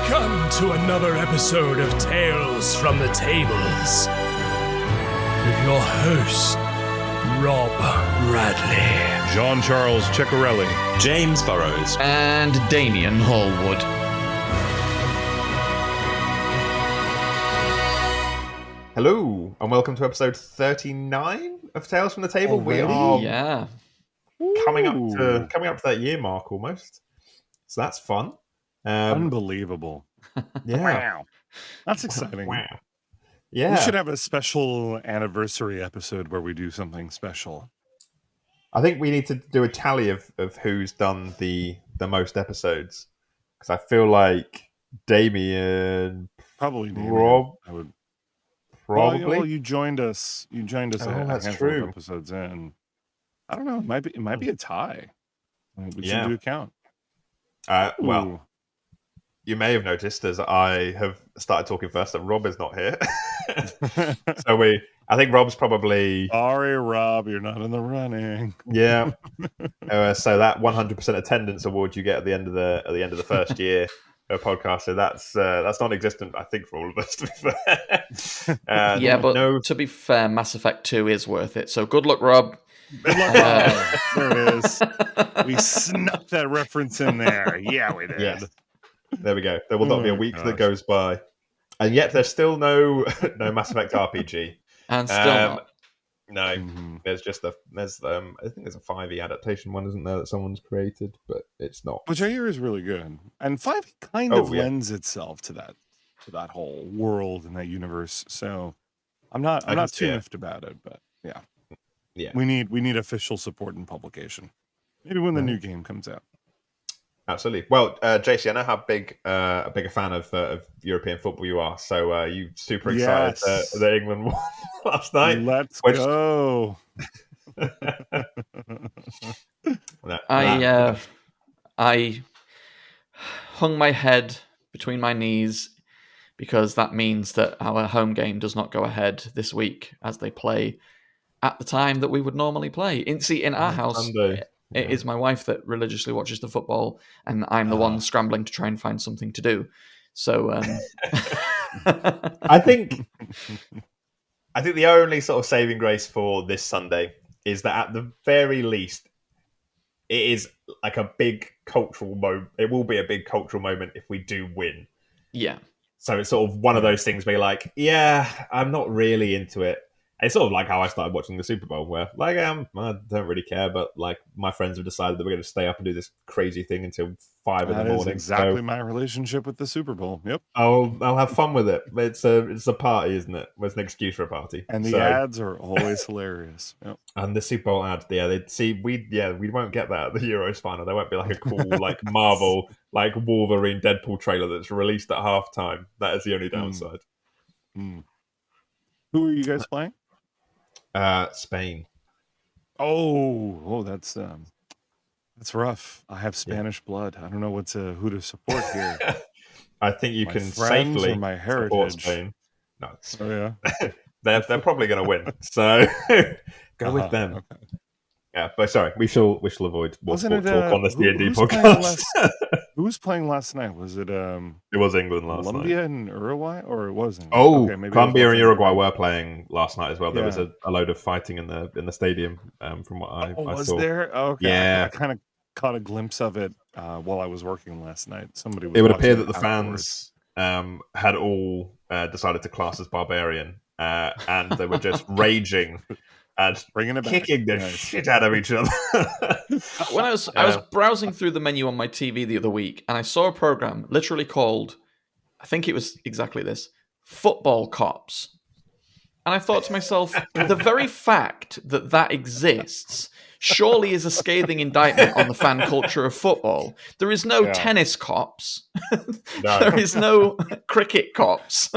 Welcome to another episode of Tales from the Tables with your host, Rob Bradley, John Charles Ciccarelli, James Burrows, and Damien Hallwood. Hello, and welcome to episode 39 of Tales from the Table. We are coming up to that year mark almost, so that's fun. Unbelievable! Yeah, Wow, that's exciting. Wow, yeah. We should have a special anniversary episode where we do something special. I think we need to do a tally of who's done the most episodes, because I feel like Damien, probably Damien. Rob. I would. Probably. Well, you joined us. You joined us a handful of episodes in. I don't know. It might be a tie. We should do a count. Well, you may have noticed as I have started talking first that Rob is not here. So I think Rob's probably. Sorry, Rob, you're not in the running. Yeah. So that 100% attendance award you get at the end of the first year of a podcast, so that's non-existent, I think, for all of us, to be fair. But to be fair, Mass Effect 2 is worth it. So good luck, Rob. Good luck. There it is. We snuck that reference in there. Yeah, we did. Yes. There we go. There will not be a week that goes by, and yet there's still no Mass Effect RPG, and still not. No, there's just I think there's a 5e adaptation one, isn't there, that someone's created, but it's not. Which I hear is really good, and 5e kind of lends itself to that whole world and that universe. So I'm not too miffed about it, but yeah, we need official support and publication. Maybe when the new game comes out. Absolutely. Well, JC, I know how big a fan of European football you are. So you super excited that England won last night. Let's go. I hung my head between my knees because that means that our home game does not go ahead this week as they play at the time that we would normally play. In our house, Sunday. It is my wife that religiously watches the football, and I'm the one scrambling to try and find something to do. So I think the only sort of saving grace for this Sunday is that at the very least, it is like a big cultural moment. It will be a big cultural moment if we do win. Yeah. So it's sort of one of those things where you're like, yeah, I'm not really into it. It's sort of like how I started watching the Super Bowl, where like I don't really care, but like my friends have decided that we're going to stay up and do this crazy thing until 5 in the morning. That is exactly my relationship with the Super Bowl. Yep, I'll have fun with it. It's a party, isn't it? It's an excuse for a party, and the ads are always hilarious. Yep. And the Super Bowl ad, we won't get that at the Euros final. There won't be like a cool like Marvel like Wolverine Deadpool trailer that's released at halftime. That is the only downside. Who are you guys playing? Spain. Oh, that's rough. I have Spanish blood. I don't know who to support here. I think you can safely my heritage. Support Spain. No, yeah, they're probably going to win. So go with them. Okay. Yeah, but sorry, we shall avoid more sport talk on this D&D podcast. Who was playing last night? Was it? It was England last night. Colombia and Uruguay, or it wasn't? Oh, okay, Colombia and Uruguay were playing last night as well. There was a load of fighting in the stadium, from what I saw. Was there? Okay, yeah, I kind of caught a glimpse of it while I was working last night. It would appear that the fans had all decided to class as barbarian, and they were just raging. And kicking the shit out of each other. When I was browsing through the menu on my TV the other week, and I saw a program literally called, I think it was exactly this, Football Cops. And I thought to myself, the very fact that exists surely is a scathing indictment on the fan culture of football. There is no tennis cops. No. There is no cricket cops.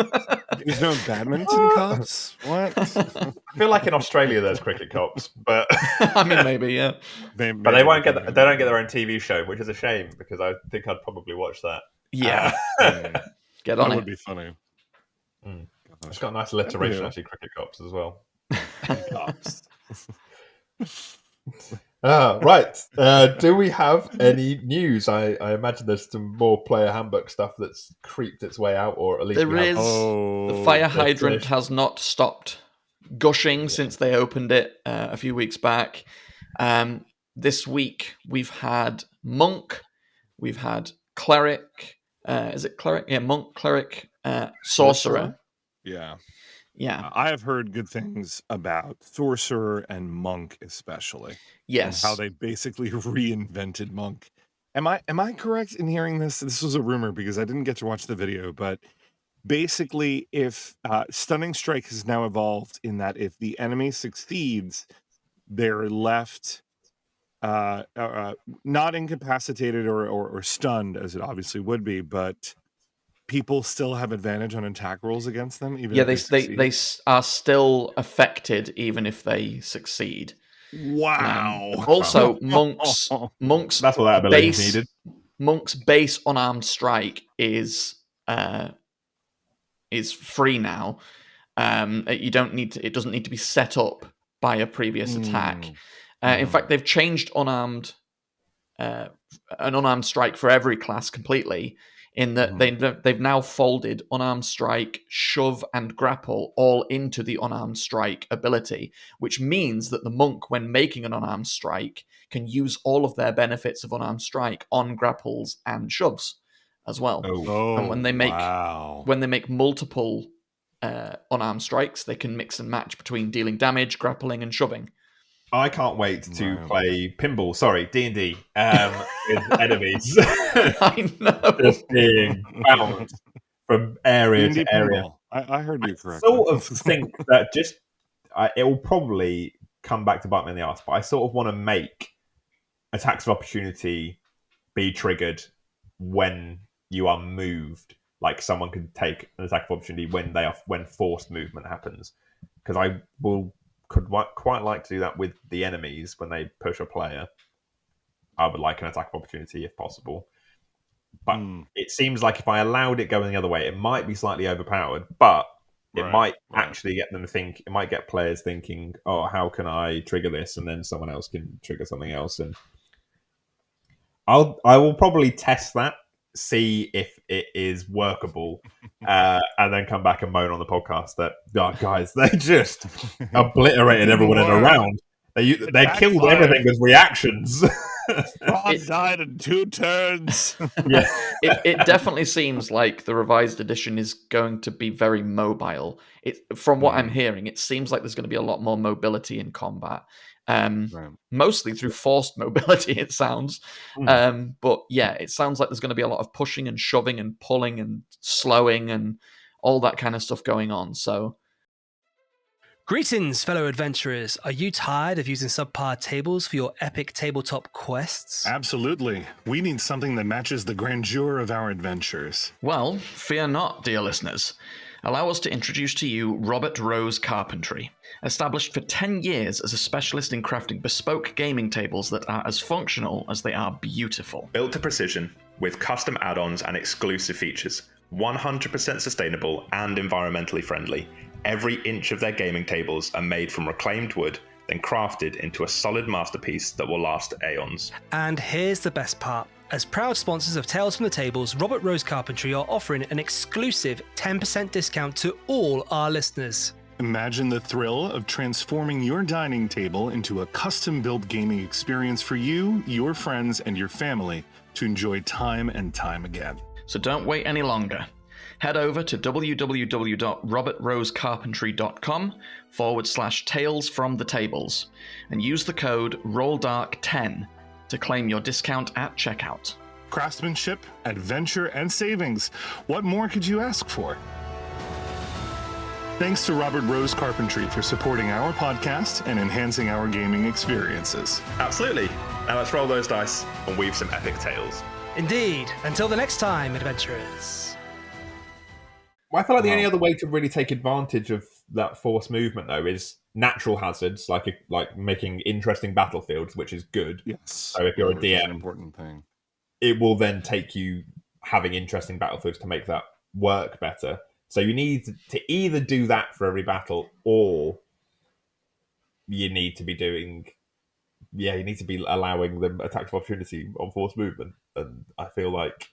There's no badminton cops? What? I feel like in Australia there's cricket cops, but I mean maybe, yeah. But they won't get they don't get their own TV show, which is a shame because I think I'd probably watch that. Yeah. Get on that it. Would be funny. It's got a nice alliteration, actually, cricket cops as well. Cops. Right. Do we have any news? I imagine there's some more player handbook stuff that's creeped its way out, or at least There is. The fire hydrant has not stopped gushing since they opened it a few weeks back. This week we've had monk, we've had cleric. Is it cleric? Yeah, monk, cleric, sorcerer. Yeah. Yeah. I have heard good things about sorcerer and monk, especially. Yes. And how they basically reinvented monk. Am I correct in hearing this? This was a rumor because I didn't get to watch the video, but basically, if stunning strike has now evolved in that if the enemy succeeds, they're left not incapacitated or stunned, as it obviously would be, but people still have advantage on attack rolls against them, even if they succeed. They are still affected even if they succeed. Wow. Also, monks that's what that ability needed. Monk's base unarmed strike is free now. You don't need to, it doesn't need to be set up by a previous attack. In fact, they've changed an unarmed strike for every class completely. In that they've now folded unarmed strike, shove, and grapple all into the unarmed strike ability, which means that the monk, when making an unarmed strike, can use all of their benefits of unarmed strike on grapples and shoves as well. And when they make multiple unarmed strikes, they can mix and match between dealing damage, grappling, and shoving. I can't wait to play pinball. Sorry, D&D with enemies. I know. Just being bounced from area D&D to area. Pinball. I heard you correctly. I sort of think that it will probably come back to bite me in the ass, but I sort of want to make attacks of opportunity be triggered when you are moved. Like someone could take an attack of opportunity when forced movement happens. Because I could quite like to do that with the enemies when they push a player. I would like an attack of opportunity if possible. But it seems like if I allowed it going the other way, it might be slightly overpowered, but it might actually get them to think, it might get players thinking, oh, how can I trigger this? And then someone else can trigger something else. And I will probably test that, see if it is workable, and then come back and moan on the podcast that, oh, guys, they just obliterated everyone in a round. They killed everything with reactions. Rod died in 2 turns. Yeah, it definitely seems like the revised edition is going to be very mobile. From what I'm hearing, it seems like there's going to be a lot more mobility in combat. Mostly through forced mobility, it sounds. But yeah, it sounds like there's going to be a lot of pushing and shoving and pulling and slowing and all that kind of stuff going on. So, greetings, fellow adventurers. Are you tired of using subpar tables for your epic tabletop quests? Absolutely. We need something that matches the grandeur of our adventures. Well, fear not, dear listeners. Allow us to introduce to you Robert Rose Carpentry. Established for 10 years as a specialist in crafting bespoke gaming tables that are as functional as they are beautiful. Built to precision, with custom add-ons and exclusive features, 100% sustainable and environmentally friendly. Every inch of their gaming tables are made from reclaimed wood, then crafted into a solid masterpiece that will last aeons. And here's the best part. As proud sponsors of Tales from the Tables, Robert Rose Carpentry are offering an exclusive 10% discount to all our listeners. Imagine the thrill of transforming your dining table into a custom-built gaming experience for you, your friends, and your family to enjoy time and time again. So don't wait any longer. Head over to www.robertrosecarpentry.com/tales from the tables and use the code ROLLDARK10 to claim your discount at checkout. Craftsmanship, adventure, and savings. What more could you ask for? Thanks to Robert Rose Carpentry for supporting our podcast and enhancing our gaming experiences. Absolutely. Now let's roll those dice and weave some epic tales. Indeed. Until the next time, adventurers. Well, I feel like the only other way to really take advantage of that forced movement, though, is natural hazards, like making interesting battlefields, which is good. Yes. So if you're a DM, an important thing. It will then take you having interesting battlefields to make that work better. So you need to either do that for every battle, or you need to be doing you need to be allowing them attack of opportunity on forced movement. And I feel like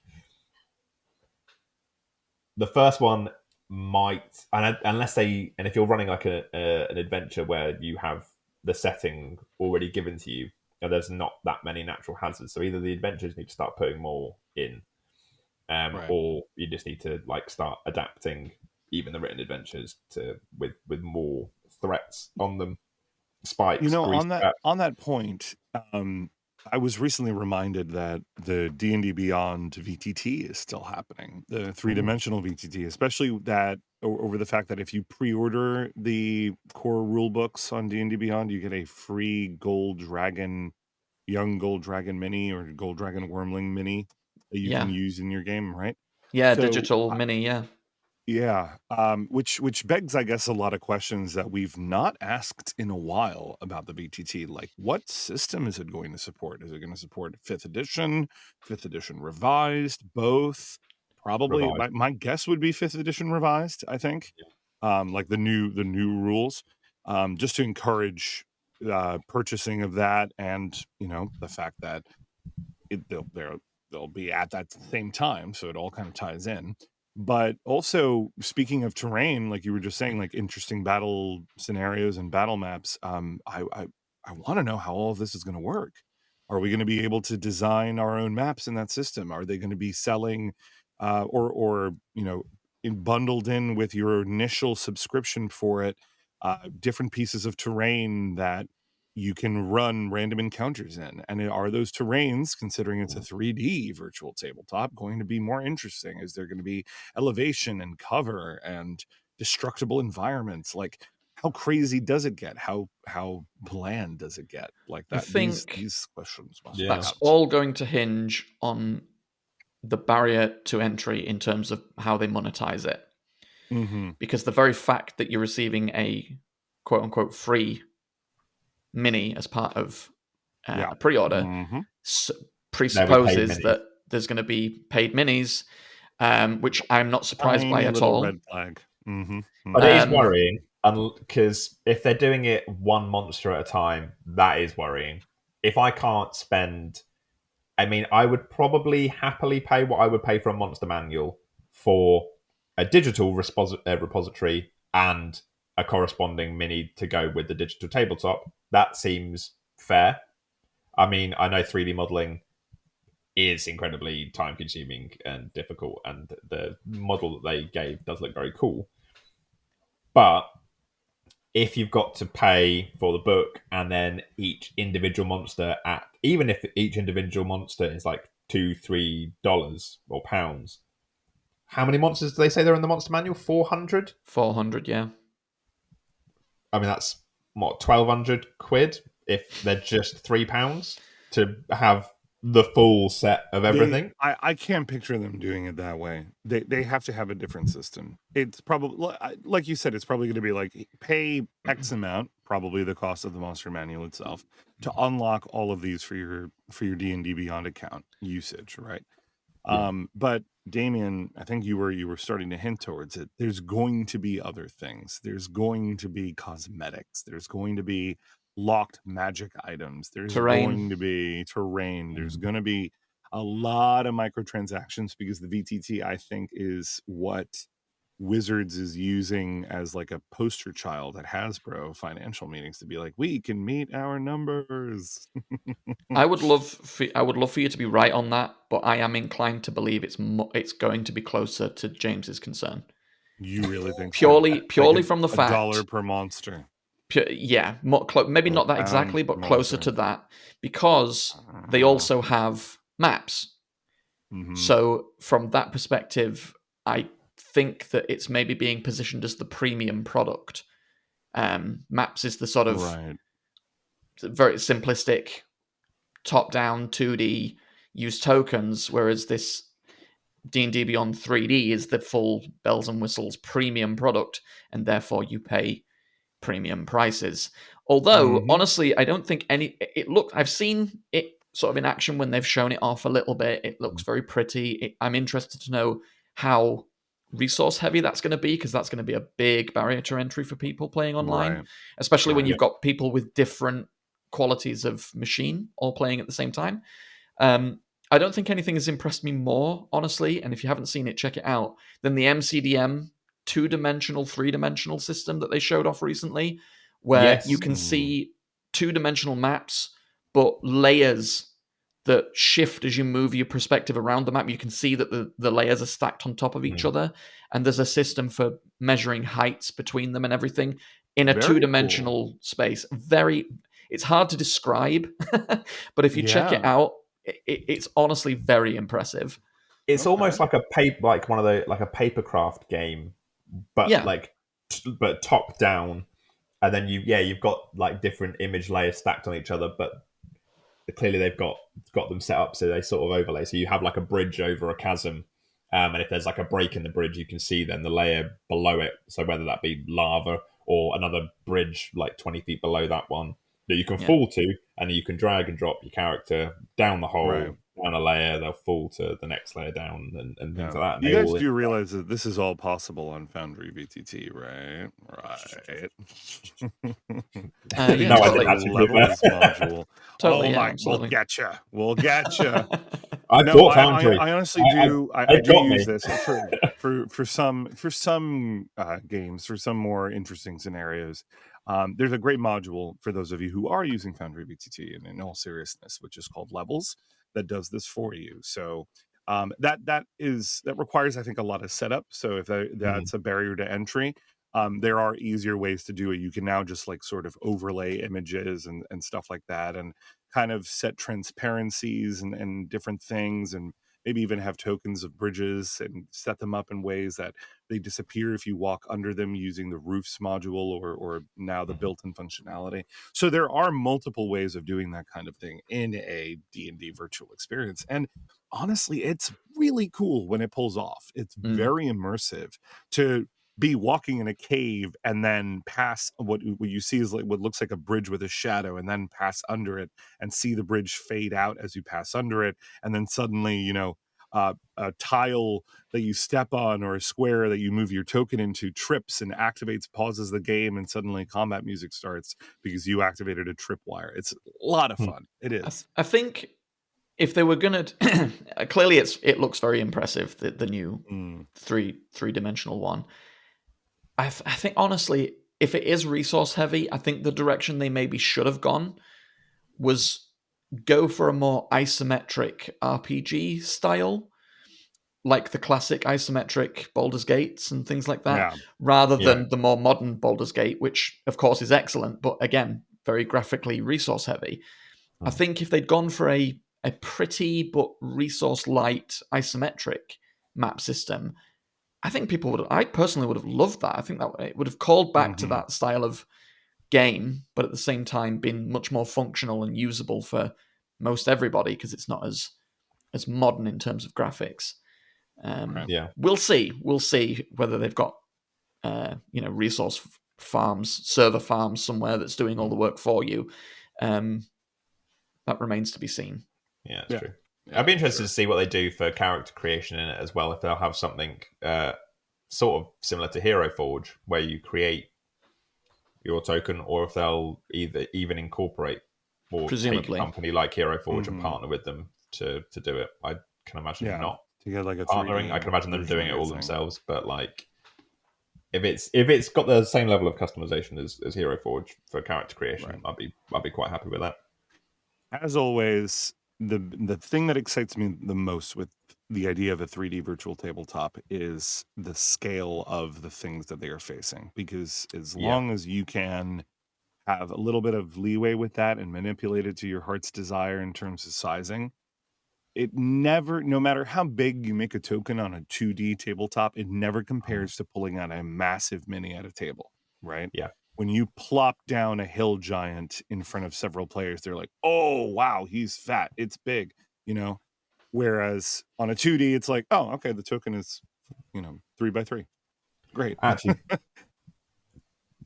the first one might, and if you're running like an adventure where you have the setting already given to you, and there's not that many natural hazards, so either the adventures need to start putting more in, or you just need to like start adapting even the written adventures to with more threats on them, spikes. On that point, I was recently reminded that the D&D Beyond VTT is still happening, the three-dimensional VTT, especially that over the fact that if you pre-order the core rule books on D&D Beyond, you get a free young gold dragon mini or gold dragon wormling mini that you can use in your game, right? Yeah, so, digital mini, yeah. Yeah, which begs, I guess, a lot of questions that we've not asked in a while about the VTT. Like, what system is it going to support? Is it going to support 5th edition revised, both? Probably, my guess would be 5th edition revised. I think, like the new rules, just to encourage purchasing of that, and the fact that they'll be at that same time, so it all kind of ties in. But also, speaking of terrain, like you were just saying, like interesting battle scenarios and battle maps, I want to know how all of this is going to work. Are we going to be able to design our own maps in that system? Are they going to be selling, or bundled in with your initial subscription for it, different pieces of terrain that you can run random encounters in? And are those terrains, considering it's a 3D virtual tabletop, going to be more interesting? Is there going to be elevation and cover and destructible environments? Like, how crazy does it get? How bland does it get? Like that. I think these questions must that's all going to hinge on the barrier to entry in terms of how they monetize it. Because the very fact that you're receiving a quote unquote free mini as part of a pre-order presupposes that there's going to be paid minis, which I'm not surprised by at all. Red flag. But it is worrying, because if they're doing it one monster at a time, that is worrying. If I can't spend, I would probably happily pay what I would pay for a monster manual for a digital repository and a corresponding mini to go with the digital tabletop. That seems fair. I know 3D modeling is incredibly time consuming and difficult, and the model that they gave does look very cool. But if you've got to pay for the book and then each individual monster even if each individual monster is like $2-3 or pounds, how many monsters do they say there in the monster manual? 400? 400, yeah. That's what, 1,200 quid if they're just £3 to have the full set of everything. I can't picture them doing it that way. They have to have a different system. It's probably, like you said, it's probably going to be like pay X amount, probably the cost of the monster manual itself, to unlock all of these for your D&D Beyond account usage, right? But Damien, I think you were starting to hint towards it. There's going to be other things. There's going to be cosmetics. There's going to be locked magic items. There's going to be terrain. There's going to be a lot of microtransactions, because the VTT, I think, is what Wizards is using as like a poster child at Hasbro financial meetings to be like, we can meet our numbers. I would love for you to be right on that, but I am inclined to believe it's going to be closer to James's concern. You really think purely like from the fact $1 per monster? Maybe not that exactly, but closer to that, because they also have maps. So from that perspective, I think that it's maybe being positioned as the premium product. Maps is the sort of very simplistic top-down 2D use tokens, whereas this D&D Beyond 3D is the full bells and whistles premium product, and therefore you pay premium prices. Although, honestly, I don't think I've seen it sort of in action when they've shown it off a little bit. It looks very pretty. I'm interested to know how resource heavy that's going to be, because that's going to be a big barrier to entry for people playing online, especially when you've got people with different qualities of machine all playing at the same time. I don't think anything has impressed me more, honestly, and if you haven't seen it, check it out, than the MCDM 2-dimensional, 3-dimensional system that they showed off recently, where you can see 2-dimensional maps, but layers that shift as you move your perspective around the map. You can see that the layers are stacked on top of each other, and there's a system for measuring heights between them and everything in a Very 2-dimensional space. It's hard to describe, but if you check it out, it's honestly very impressive. It's almost like a papercraft game, but but top down, and then you've got like different image layers stacked on each other, but clearly they've got them set up so they sort of overlay. So you have like a bridge over a chasm, and if there's like a break in the bridge, you can see then the layer below it. So whether that be lava or another bridge like 20 feet below that one that you can fall to, and you can drag and drop your character down the hole, down a layer, they'll fall to the next layer down, and things like that. And you guys do realize that this is all possible on Foundry VTT, right? Right. No, I didn't actually levels module. Totally, we'll get you. We'll get you. I thought Foundry. I honestly do. I do use this for some games, for some more interesting scenarios. There's a great module for those of you who are using Foundry VTT, and in all seriousness, which is called Levels, that does this for you. So that requires, I think, a lot of setup. So if that's a barrier to entry, there are easier ways to do it. You can now just like sort of overlay images and stuff like that, and kind of set transparencies and different things, and maybe even have tokens of bridges and set them up in ways that they disappear if you walk under them using the roofs module or now the built-in functionality. So there are multiple ways of doing that kind of thing in a D&D virtual experience. And honestly, it's really cool when it pulls off. It's very immersive to be walking in a cave and then pass what you see is like what looks like a bridge with a shadow, and then pass under it and see the bridge fade out as you pass under it, and then suddenly a tile that you step on or a square that you move your token into trips and activates, pauses the game, and suddenly combat music starts because you activated a tripwire. It's a lot of fun. It is. I think if they were gonna clearly it looks very impressive, the new three-dimensional one. I think honestly, if it is resource heavy, I think the direction they maybe should have gone was go for a more isometric RPG style, like the classic isometric Baldur's Gates and things like that, rather than the more modern Baldur's Gate, which of course is excellent, but again, very graphically resource heavy. I think if they'd gone for a pretty but resource light isometric map system, I personally would have loved that. I think that it would have called back to that style of game, but at the same time been much more functional and usable for most everybody because it's not as modern in terms of graphics. We'll see whether they've got resource farms, server farms somewhere that's doing all the work for you. That remains to be seen. Yeah, that's true. I'd be interested to see what they do for character creation in it as well, if they'll have something sort of similar to Hero Forge, where you create your token, or if they'll even incorporate or take a company like Hero Forge and partner with them to do it. I can imagine not to get like a partnering. I can imagine them doing it all themselves, but like if it's got the same level of customization as Hero Forge for character creation, I'd be quite happy with that. As always, the thing that excites me the most with the idea of a 3D virtual tabletop is the scale of the things that they are facing, because as long as you can have a little bit of leeway with that and manipulate it to your heart's desire in terms of sizing, no matter how big you make a token on a 2D tabletop, it never compares to pulling out a massive mini at a table, right? Yeah. When you plop down a hill giant in front of several players, they're like, oh, wow, he's fat. It's big, Whereas on a 2D, it's like, oh, okay, the token is, 3x3. Great. Actually,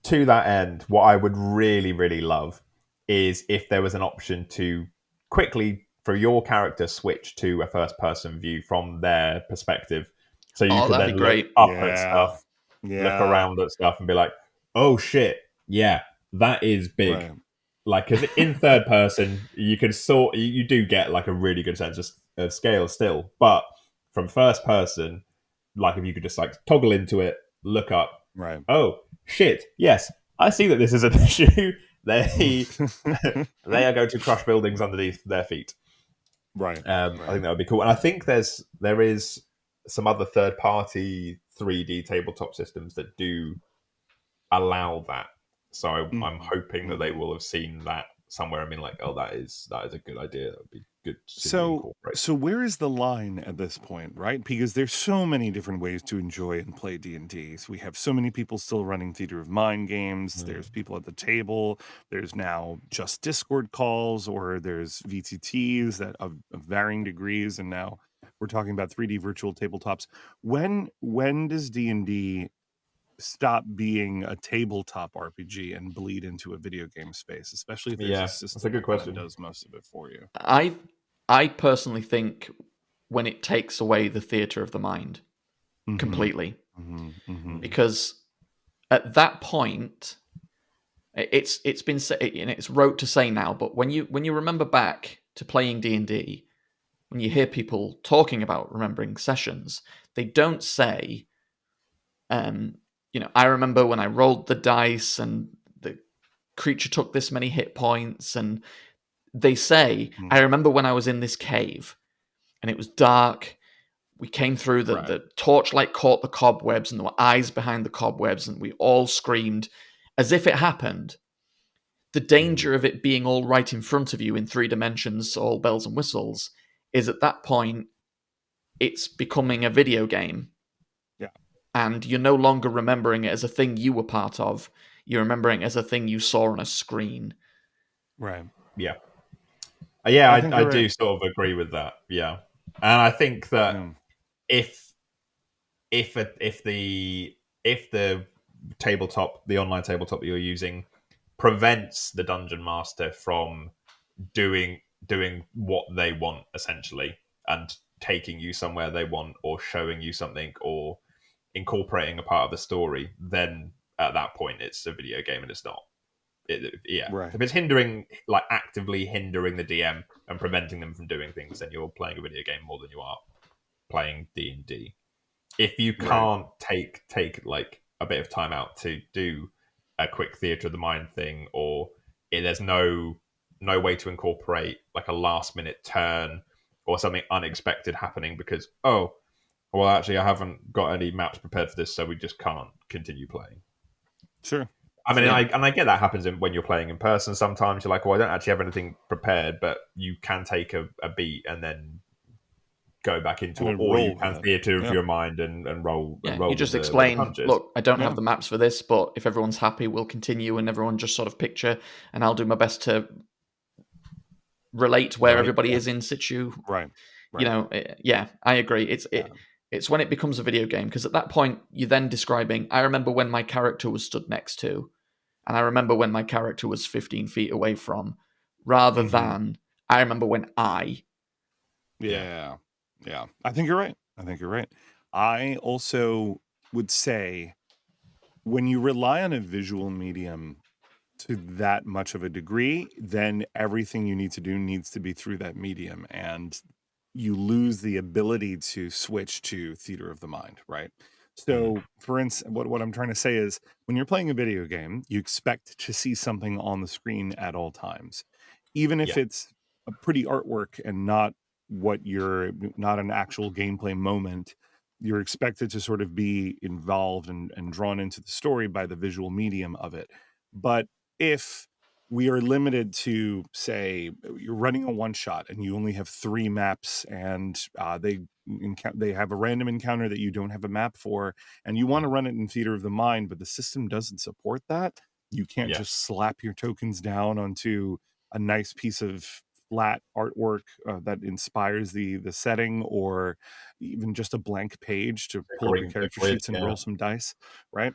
to that end, what I would really, really love is if there was an option to quickly, for your character, switch to a first-person view from their perspective. So you could then look up at stuff, look around at stuff and be like, oh shit, yeah, that is big. Right. Like, because in third person, you can you do get like a really good sense of scale still, but from first person, like if you could just like toggle into it, look up, right? Oh shit! Yes, I see that this is an issue. They are going to crush buildings underneath their feet. Right. I think that would be cool, and I think there is some other third party 3D tabletop systems that do allow that. So I'm hoping that they will have seen that somewhere and been like, "Oh, that is a good idea. That would be good to incorporate." So where is the line at this point, right? Because there's so many different ways to enjoy and play D&D. So we have so many people still running Theater of Mind games. There's people at the table. There's now just Discord calls, or there's VTTs that of varying degrees, and now we're talking about 3D virtual tabletops. When does D&D stop being a tabletop RPG and bleed into a video game space, especially if there's a system that's a good question. that does most of it for you? I personally think when it takes away the theater of the mind completely, because at that point, it's been it's rote to say now, but when you remember back to playing D&D, when you hear people talking about remembering sessions, they don't say, I remember when I rolled the dice and the creature took this many hit points, and they say, I remember when I was in this cave and it was dark. We came through, the torchlight caught the cobwebs and there were eyes behind the cobwebs and we all screamed as if it happened. The danger of it being all right in front of you in 3 dimensions, all bells and whistles, is at that point, it's becoming a video game. Yeah. And you're no longer remembering it as a thing you were part of. You're remembering it as a thing you saw on a screen. Right. Yeah. Yeah, I do sort of agree with that. Yeah. And I think that if the tabletop, the online tabletop that you're using prevents the dungeon master from doing what they want essentially and taking you somewhere they want or showing you something or incorporating a part of the story, then at that point it's a video game and it's not. If it's actively hindering the DM and preventing them from doing things, then you're playing a video game more than you are playing D&D. If you can't take like a bit of time out to do a quick theater of the mind thing, or there's no way to incorporate like a last minute turn or something unexpected happening because actually I haven't got any maps prepared for this, so we just can't continue playing. Sure. I mean, I get that happens when you're playing in person. Sometimes you're like, well, I don't actually have anything prepared, but you can take a beat and then go back into it, or you can theater of your mind and roll. Yeah, and roll you just with explain, the punches. Look, I don't have the maps for this, but if everyone's happy, we'll continue, and everyone just sort of picture, and I'll do my best to relate where everybody is in situ. Right. I agree. It's when it becomes a video game, because at that point you're then describing, I remember when my character was stood next to, and I remember when my character was 15 feet away from, rather than I remember when I. Yeah. I think you're right. I also would say when you rely on a visual medium to that much of a degree, then everything you need to do needs to be through that medium, and you lose the ability to switch to theater of the mind, right? So, for instance, what I'm trying to say is when you're playing a video game, you expect to see something on the screen at all times, even if it's a pretty artwork and not not an actual gameplay moment. You're expected to sort of be involved and drawn into the story by the visual medium of it. But if we are limited to, say, you're running a one shot and you only have 3 maps, and they have a random encounter that you don't have a map for, and you want to run it in theater of the mind, but the system doesn't support that. You can't just slap your tokens down onto a nice piece of flat artwork that inspires the setting, or even just a blank page to pull up your character sheets and roll some dice, right?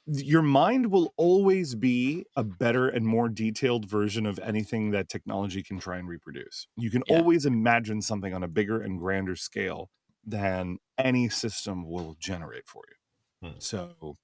Your mind will always be a better and more detailed version of anything that technology can try and reproduce. You can always imagine something on a bigger and grander scale than any system will generate for you. So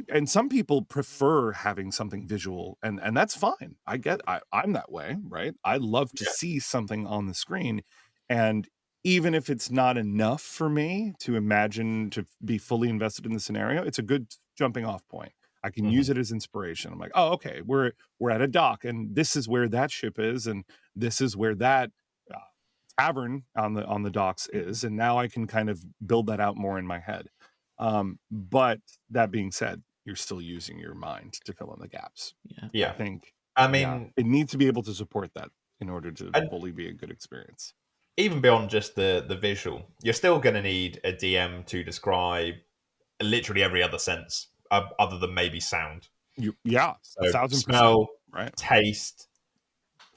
and some people prefer having something visual, and that's fine. I'm that way, right? I love to see something on the screen, and even if it's not enough for me to imagine to be fully invested in the scenario, it's a good jumping off point. I can use it as inspiration. I'm like, oh, okay, we're at a dock, and this is where that ship is, and this is where that tavern on the docks is, and now I can kind of build that out more in my head. But that being said, you're still using your mind to fill in the gaps. Yeah. I think. I mean, it needs to be able to support that in order to fully be a good experience. Even beyond just the visual, you're still going to need a DM to describe literally every other sense other than maybe sound. So 1,000%. Smell, right? Taste,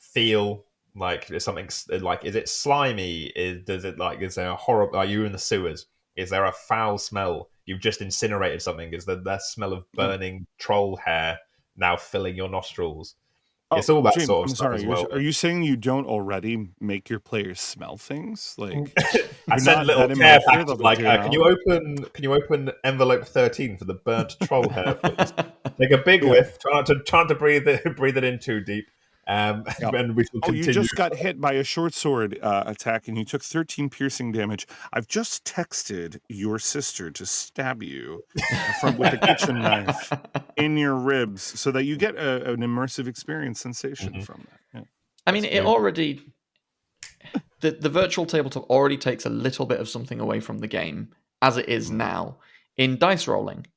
feel. Like is something like, is it slimy? Is there a horrible? Are you in the sewers? Is there a foul smell? You've just incinerated something. Is there that smell of burning troll hair now filling your nostrils? It's all that James, sort of I'm stuff sorry, as well. Are you saying you don't already make your players smell things? Like I send little care packages like, can you open envelope 13 for the burnt troll hair, please? Take a big whiff. Try not to breathe it in too deep. And we shall continue. You just got hit by a short sword attack and you took 13 piercing damage. I've just texted your sister to stab you with a kitchen knife in your ribs so that you get an immersive experience sensation from that. Yeah. I mean, it already... The virtual tabletop already takes a little bit of something away from the game, as it is now, in dice rolling.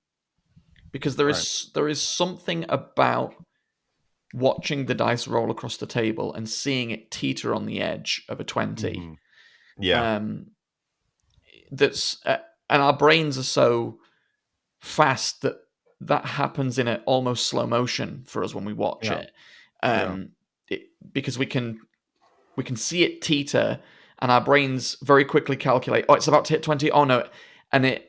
Because there is something about watching the dice roll across the table and seeing it teeter on the edge of a 20. That's and our brains are so fast that happens in almost slow motion for us when we watch it. Because we can see it teeter and our brains very quickly calculate, it's about to hit 20. Oh no. And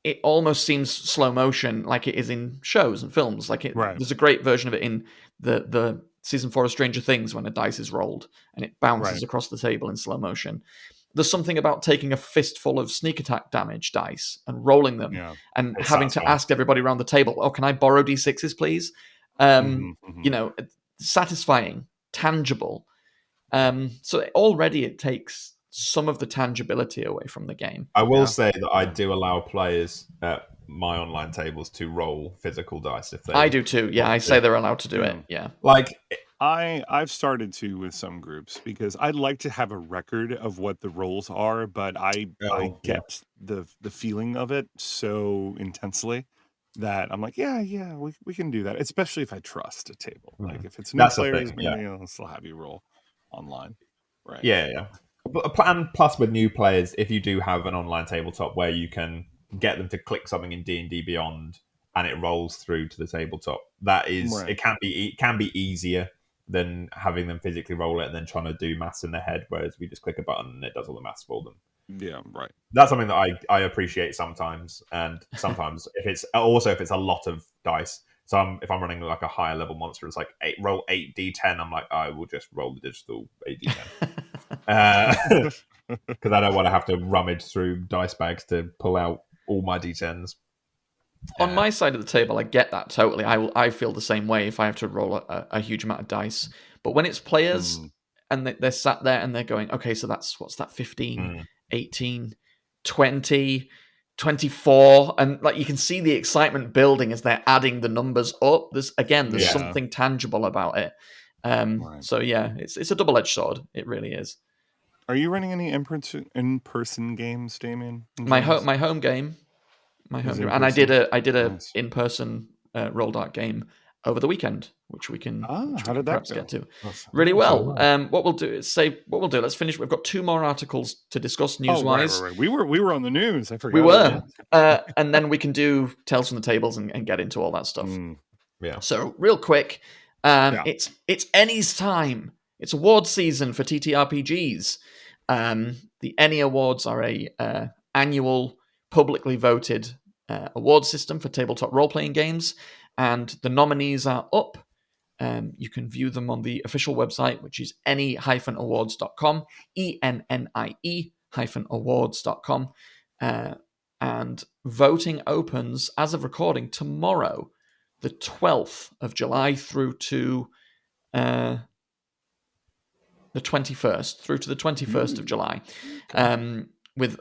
it almost seems slow motion, like it is in shows and films. There's a great version of it in the season 4 of Stranger Things when a dice is rolled and it bounces across the table in slow motion. There's something about taking a fistful of sneak attack damage dice and rolling them and having to ask everybody around the table, can I borrow D6s, please? Satisfying, tangible. So already it takes some of the tangibility away from the game. I will say that I do allow players at my online tables to roll physical dice if they. I do too. Yeah, I say they're allowed to do it. Yeah, I've started to with some groups because I'd like to have a record of what the rolls are, but I get the feeling of it so intensely that I'm like, we can do that, especially if I trust a table. Like if it's new players, maybe I'll still have you roll online. Right. Yeah. And plus with new players, if you do have an online tabletop where you can get them to click something in D&D Beyond and it rolls through to the tabletop, that is it can be easier than having them physically roll it and then trying to do maths in their head, whereas we just click a button and it does all the maths for them. Yeah, right. That's something that I appreciate sometimes, and sometimes if it's a lot of dice. So if I'm running like a higher level monster, it's like roll 8d10. I'm like, I will just roll the digital 8d10 because I don't want to have to rummage through dice bags to pull out all my d10s. On my side of the table, I get that totally. I feel the same way if I have to roll a huge amount of dice. But when it's players and they're sat there and they're going, okay, so what's that? 15, 18, 20. 24, and you can see the excitement building as they're adding the numbers up. There's something tangible about it. So it's a double-edged sword. It really is. Are you running any in-person games, Damien? My home game, and I did a in-person Roll Dark game over the weekend, which we can perhaps get to really well. What we'll do is let's finish. We've got 2 more articles to discuss news-wise. Right. We were on the news. I forgot. We were, and then we can do Tales from the Tables and get into all that stuff. So real quick, it's Ennie's time. It's award season for TTRPGs. The Ennie Awards are a annual, publicly voted award system for tabletop role-playing games. And the nominees are up. You can view them on the official website, which is ennie-awards.com, ENNIE-awards.com. and voting opens as of recording tomorrow, the 12th of July, through to the 21st, of July, with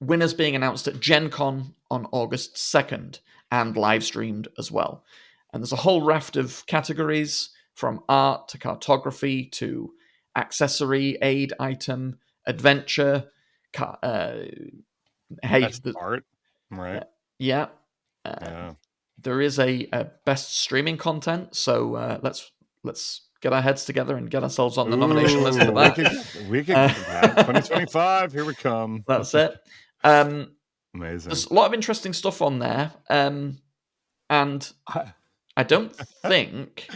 winners being announced at Gen Con on August 2nd and live streamed as well. And there's a whole raft of categories, from art to cartography to accessory, aid item, adventure. That's art, right? Yeah. Yeah. There is a best streaming content, so let's get our heads together and get ourselves on the nomination list for that. We could get that. 2025, here we come. That's it. Amazing. There's a lot of interesting stuff on there, and I don't think,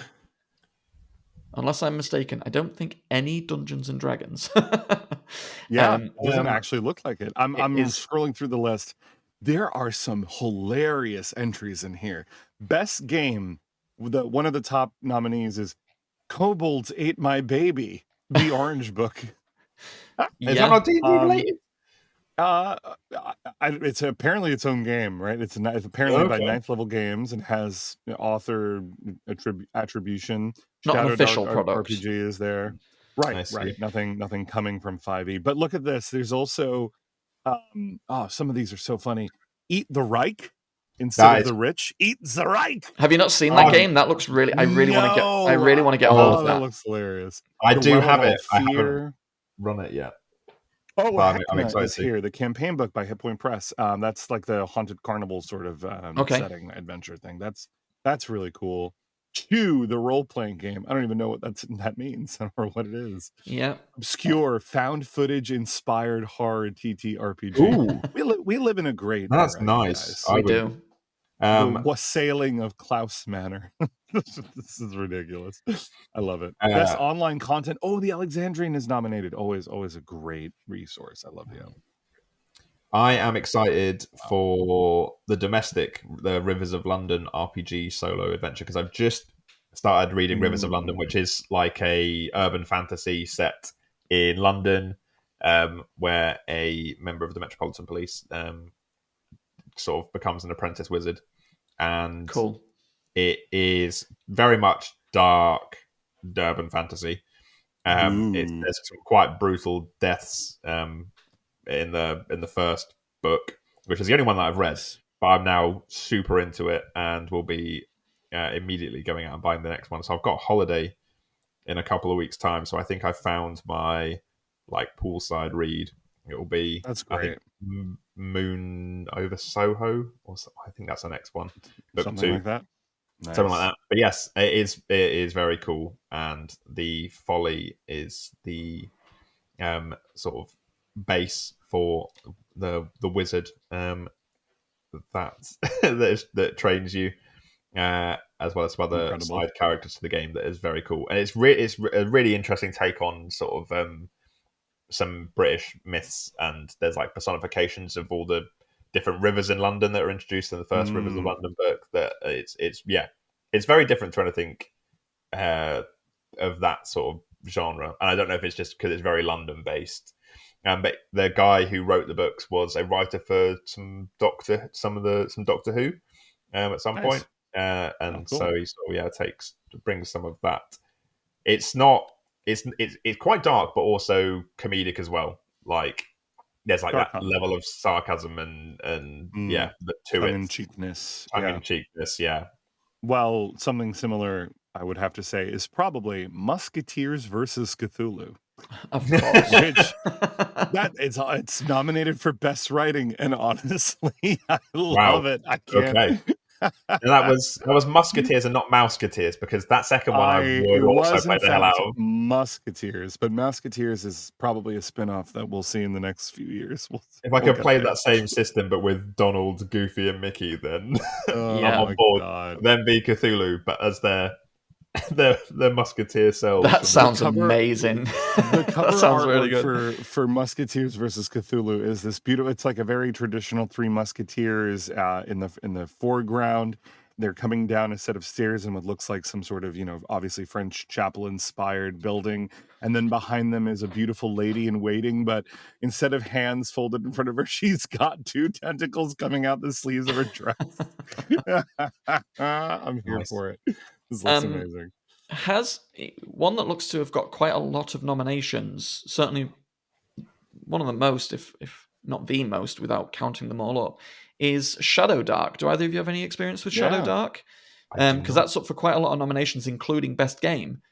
unless I'm mistaken, I don't think any Dungeons and Dragons. Doesn't actually look like it. I'm scrolling through the list. There are some hilarious entries in here. Best game, one of the top nominees is Kobolds Ate My Baby, the Orange Book. Is that not D&D related? It's apparently its own game, right? It's apparently by 9th level games and has author attribution. Not an official Dark product. RPG is there, right? Nothing coming from 5e. But look at this. There's also some of these are so funny. Eat the Reich instead of the rich. Eat the Reich. Have you not seen that game? That looks really. I really want to get hold of that. That looks hilarious. I do have it. I haven't run it yet. Oh, I'm excited. Here, the campaign book by Hit Point Press. That's like the Haunted Carnival sort of setting adventure thing. That's really cool. Chew, the role playing game. I don't even know what that means or what it is. Yeah. Obscure found footage inspired horror TTRPG. Ooh. We live in a great. That's nice. We do. The wassailing of Klaus Manor. This is ridiculous. I love it. Best online content. Oh, the Alexandrian is nominated. Always a great resource. I love the I am excited for the Rivers of London RPG solo adventure, because I've just started reading Rivers of London, which is like a urban fantasy set in London, where a member of the Metropolitan Police sort of becomes an apprentice wizard, and cool. It is very much dark urban fantasy. There's some quite brutal deaths in the first book, which is the only one that I've read, but I'm now super into it and will be immediately going out and buying the next one. So I've got a holiday in a couple of weeks' time, so I think I found my poolside read. It will be, that's great. Moon over Soho, I think that's the next one. Book Something 2. like that. Nice. Something like that. But yes, it is very cool, and the folly is the sort of base for the wizard that trains you, as well as some other side characters to the game. That is very cool, and it's a really interesting take on sort of some British myths, and there's personifications of all the different rivers in London that are introduced in the first Rivers of London book. That it's very different to anything of that sort of genre, and I don't know if it's just because it's very London based. But the guy who wrote the books was a writer for some Doctor Who at some point, and so he sort of brings some of that. It's quite dark, but also comedic as well. There's that level of sarcasm and to it, tongue-in-cheekness. Tongue-in-cheekness, yeah. Well, something similar, I would have to say, is probably Musketeers versus Cthulhu. Of course. It's nominated for best writing, and honestly, I love it. I can't. Okay. And that was Musketeers and not Mouseketeers, because that second one I would also play the hell out of. Musketeers, but Musketeers is probably a spin-off that we'll see in the next few years. If I could play that same system but with Donald, Goofy, and Mickey, then I'm on board. God. Then be Cthulhu, but as their Musketeer selves. That sounds amazing. The cover that sounds really good for Musketeers versus Cthulhu is this beautiful. It's like a very traditional Three Musketeers in the foreground, they're coming down a set of stairs in what looks like some sort of, obviously French chapel inspired building. And then behind them is a beautiful lady in waiting, but instead of hands folded in front of her, she's got 2 tentacles coming out the sleeves of her dress. I'm here for it. This looks amazing. Has one that looks to have got quite a lot of nominations, certainly one of the most, if not the most, without counting them all up, is Shadow Dark. Do either of you have any experience with Shadow Dark? Because that's up for quite a lot of nominations, including Best Game.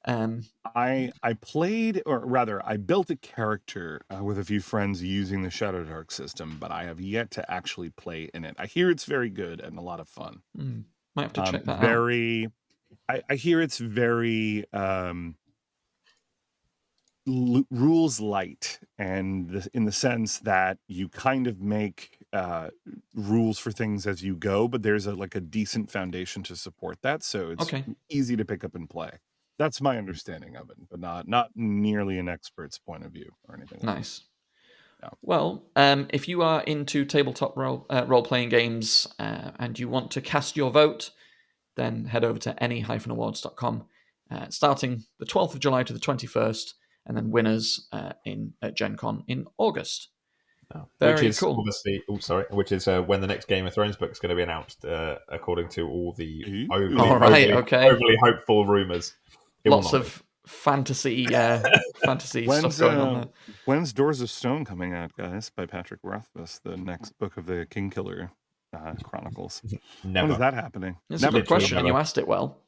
I played, or rather, I built a character with a few friends using the Shadow Dark system, but I have yet to actually play in it. I hear it's very good and a lot of fun. Might have to check that out. I hear it's very rules light, and in the sense that you kind of make rules for things as you go, but there's a decent foundation to support that, so it's easy to pick up and play. That's my understanding of it, but not nearly an expert's point of view or anything. Nice. Yeah. Well, if you are into tabletop role-playing games and you want to cast your vote, then head over to any-awards.com, starting the 12th of July to the 21st, and then winners at Gen Con in August. Very cool. Obviously, which is when the next Game of Thrones book is going to be announced, according to all the overly hopeful rumors. Lots of fantasy stuff going on there. When's Doors of Stone coming out, guys, by Patrick Rothfuss, the next book of the Kingkiller Chronicles? Never. When is that happening? That's a good question, and you asked it well.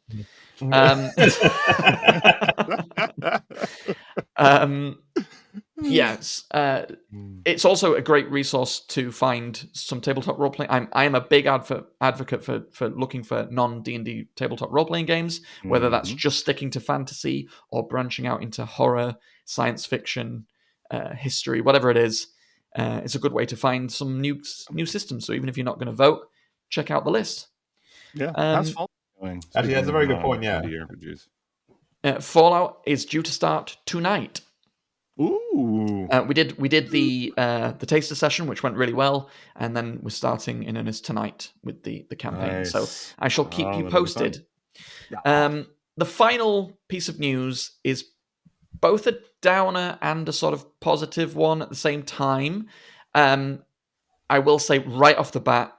Yes, it's also a great resource to find some tabletop role playing. I am a big advocate for looking for non D&D tabletop role playing games, whether that's just sticking to fantasy or branching out into horror, science fiction, history, whatever it is. It's a good way to find some new systems. So even if you're not going to vote, check out the list. Yeah, how's Fallout going? Actually, that's a very good point. Yeah, Fallout is due to start tonight. Ooh. We did the taster session, which went really well, and then we're starting in earnest tonight with the campaign. Nice. So I shall keep you posted. The final piece of news is both a downer and a sort of positive one at the same time. I will say right off the bat,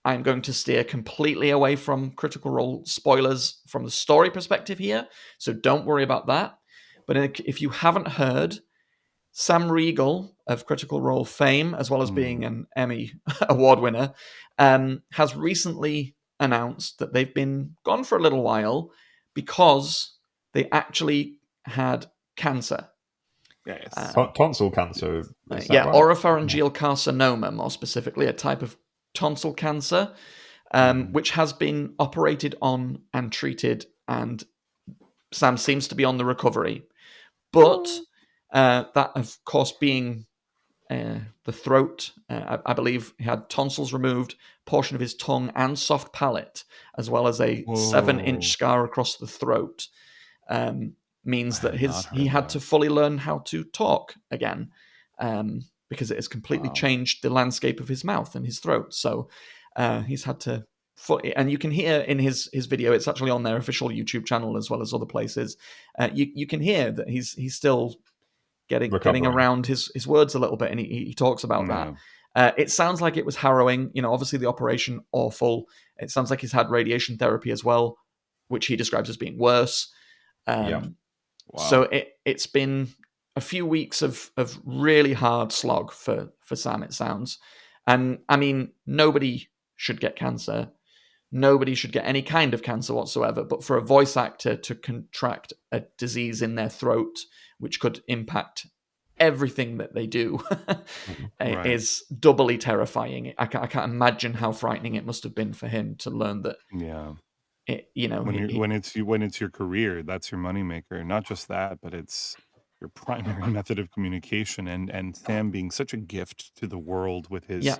I'm going to steer completely away from Critical Role spoilers from the story perspective here, so don't worry about that. But if you haven't heard, Sam Riegel of Critical Role fame, as well as being an Emmy award winner, has recently announced that they've been gone for a little while because they actually had cancer. Yes. Tonsil cancer. Right? Oropharyngeal carcinoma, more specifically, a type of tonsil cancer, which has been operated on and treated, and Sam seems to be on the recovery. But that, of course, being the throat, I believe he had tonsils removed, portion of his tongue and soft palate, as well as a 7-inch scar across the throat, means that he had to fully learn how to talk again, because it has completely changed the landscape of his mouth and his throat. So he's had to... And you can hear in his video, it's actually on their official YouTube channel as well as other places. You can hear that he's still getting around his words a little bit, and he talks about that. It sounds like it was harrowing. Obviously the operation, awful. It sounds like he's had radiation therapy as well, which he describes as being worse. So it's been a few weeks of really hard slog for Sam, it sounds. And I mean, nobody should get cancer. Nobody should get any kind of cancer whatsoever, but for a voice actor to contract a disease in their throat, which could impact everything that they do, is doubly terrifying. I can't imagine how frightening it must have been for him to learn that. Yeah. When it's your career, that's your moneymaker. Not just that, but it's your primary method of communication. And Sam being such a gift to the world with his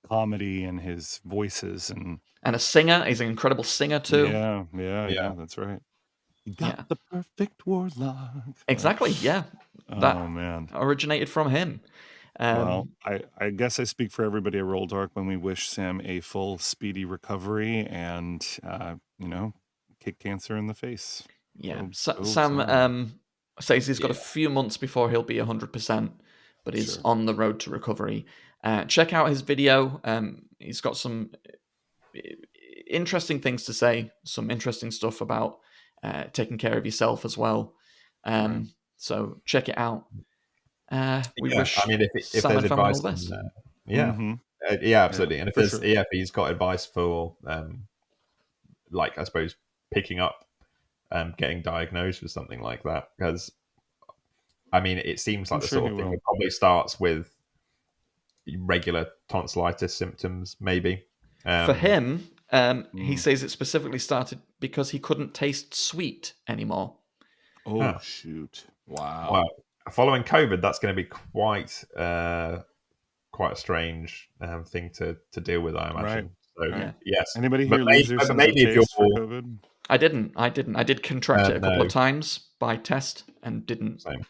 comedy and his voices and a singer. He's an incredible singer too. Yeah, that's right. You got the perfect warlock. Exactly, yeah. That man, originated from him. Well, I guess I speak for everybody at Roll Dark when we wish Sam a full, speedy recovery and, kick cancer in the face. Yeah. Sam. Sam says he's got a few months before he'll be 100%, but he's on the road to recovery. Check out his video. He's got some interesting things to say, some interesting stuff about taking care of yourself as well. So check it out. We wish. I mean, if Sam there's and family all advice, the best. Absolutely. And if he's got advice for, I suppose picking up, getting diagnosed with something like that, because I mean, it seems like the sort of thing that probably starts with regular tonsillitis symptoms, maybe. For him, he says it specifically started because he couldn't taste sweet anymore. Oh, shoot. Wow. Well, following COVID, that's going to be quite a strange thing to deal with, I imagine. Right. So, yes. Anybody here lose their sense of taste for COVID? I didn't. I did contract it a couple of times by test and didn't. Same.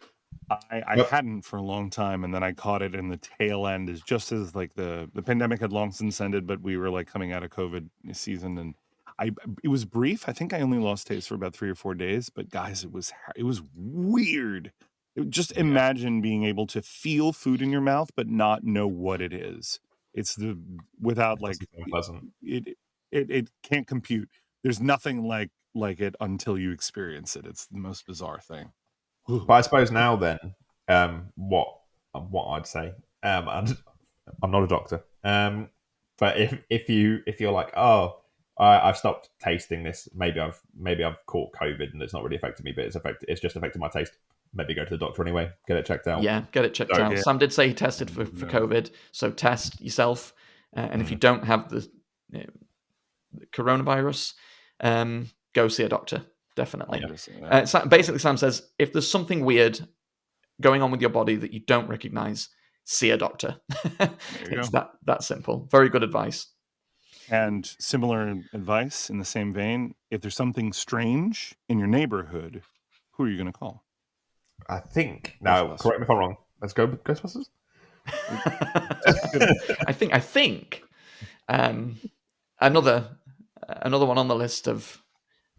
I hadn't for a long time, and then I caught it in the tail end, just as like the pandemic had long since ended, but we were like coming out of COVID season, and it was brief. I think I only lost taste for about 3 or 4 days, but guys, it was weird. Just imagine being able to feel food in your mouth but not know what it is. It's without unpleasant. It can't compute. There's nothing like it until you experience it. It's the most bizarre thing. But I suppose now then, what I'd say, I'm not a doctor, but if you're like, oh, I've stopped tasting this, maybe I've caught COVID and it's not really affected me, but it's just affected my taste. Maybe go to the doctor anyway, get it checked out. Yeah, get it checked out. Yeah. Sam did say he tested for COVID, so test yourself, and if you don't have the coronavirus, go see a doctor. Definitely. Basically, Sam says, if there's something weird going on with your body that you don't recognize, see a doctor. It's that simple. Very good advice. And similar advice in the same vein, if there's something strange in your neighborhood, who are you going to call? I think, now, correct me if I'm wrong, let's go with Ghostbusters. I think another one on the list of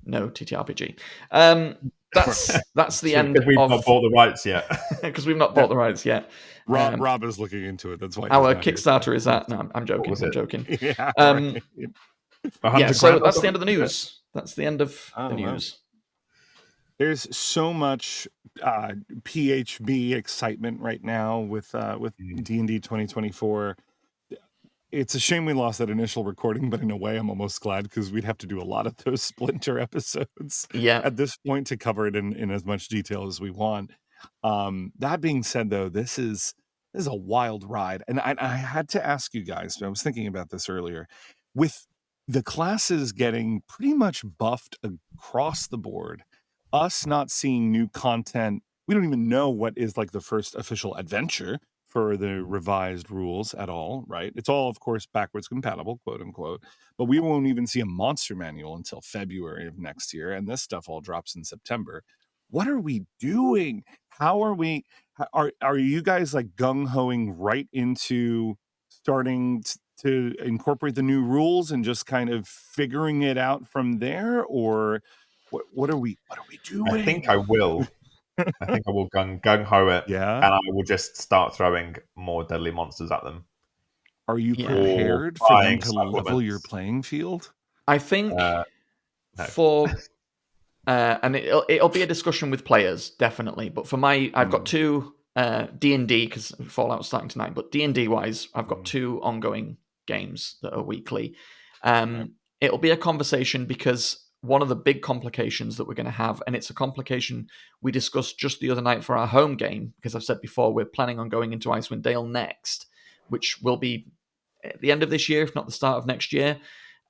no TTRPG. That's the end. Because we've not bought the rights yet. Because we've not bought the rights yet. Rob is looking into it. That's why our Kickstarter is that. No, I'm joking. I'm joking. Yeah, so that's the end of the news. That's the end of the news. Wow. There's so much PHB excitement right now with D&D 2024. It's a shame we lost that initial recording, but in a way, I'm almost glad because we'd have to do a lot of those Splinter episodes at this point to cover it in as much detail as we want. That being said, though, this is a wild ride. And I had to ask you guys, I was thinking about this earlier, with the classes getting pretty much buffed across the board, us not seeing new content, we don't even know what is like the first official adventure for the revised rules at all, right? It's all, of course, backwards compatible, quote unquote, but we won't even see a monster manual until February of next year, and this stuff all drops in September. What are we doing? How are we? Are you guys like gung-hoing right into starting to incorporate the new rules and just kind of figuring it out from there, or what are we doing? I think I will. I think I will gung-ho it, and I will just start throwing more deadly monsters at them. Are you prepared for them to level your playing field? I think and it'll be a discussion with players, definitely. But for I've got 2 D&D, because Fallout's starting tonight, but D&D wise, I've got 2 ongoing games that are weekly. It'll be a conversation because one of the big complications that we're going to have, and it's a complication we discussed just the other night for our home game, because I've said before, we're planning on going into Icewind Dale next, which will be at the end of this year, if not the start of next year.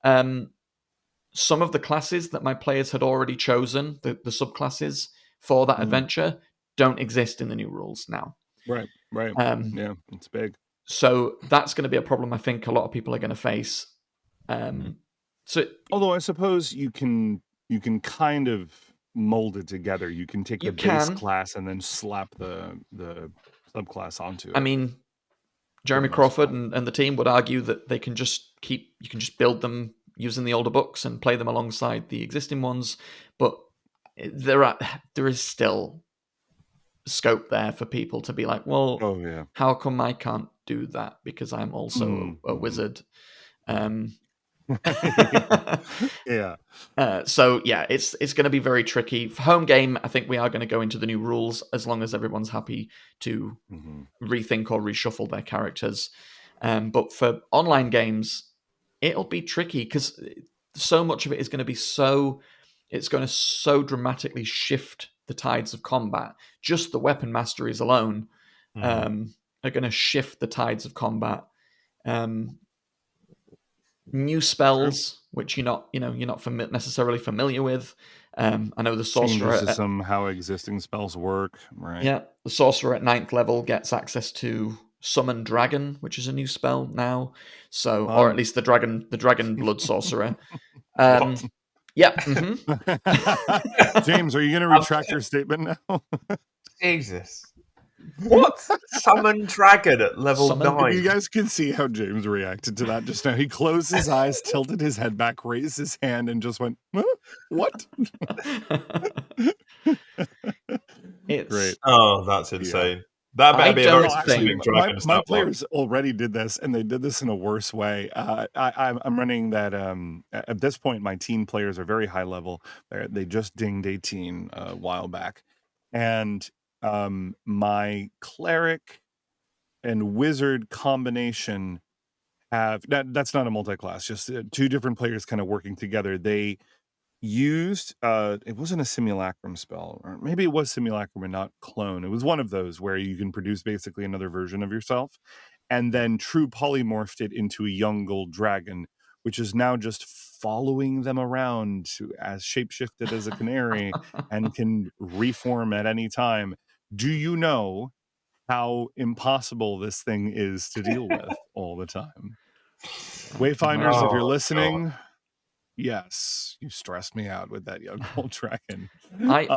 Some of the classes that my players had already chosen, the subclasses for that adventure, don't exist in the new rules now. Right. Yeah, it's big. So that's going to be a problem I think a lot of people are going to face. Although I suppose you can kind of mold it together. You can take the base class and then slap the subclass onto it. I mean, Jeremy Crawford and the team would argue that you can just build them using the older books and play them alongside the existing ones, but there is still scope there for people to be like, well, how come I can't do that because I'm also a wizard? So yeah, it's going to be very tricky. For home game, I think we are going to go into the new rules as long as everyone's happy to rethink or reshuffle their characters. But for online games, it'll be tricky because so much of it is going to be it's going to so dramatically shift the tides of combat. Just the weapon masteries alone are going to shift the tides of combat. New spells, which you're not necessarily familiar with. I know the sorcerer changes to some how existing spells work, right? Yeah, the sorcerer at 9th level gets access to Summon Dragon, which is a new spell now. So, or at least the dragon blood sorcerer. Yeah. James, are you going to retract your statement now? Jesus. What? Summon Dragon at level 9. You guys can see how James reacted to that just now. He closed his eyes, tilted his head back, raised his hand, and just went, huh? What? It's great. Oh, that's insane. That better be a very specific dragon. My players already did this, and they did this in a worse way. I'm running that. At this point, my team players are very high level. They just dinged 18 a while back, and my cleric and wizard combination that's not a multi-class. Just two different players kind of working together. They used it wasn't a simulacrum spell, or maybe it was simulacrum and not clone. It was one of those where you can produce basically another version of yourself, and then true polymorphed it into a young gold dragon, which is now just following them around as shapeshifted as a canary and can reform at any time. Do you know how impossible this thing is to deal with all the time? Wayfinders, if you're listening, yes, you stressed me out with that young gold dragon. I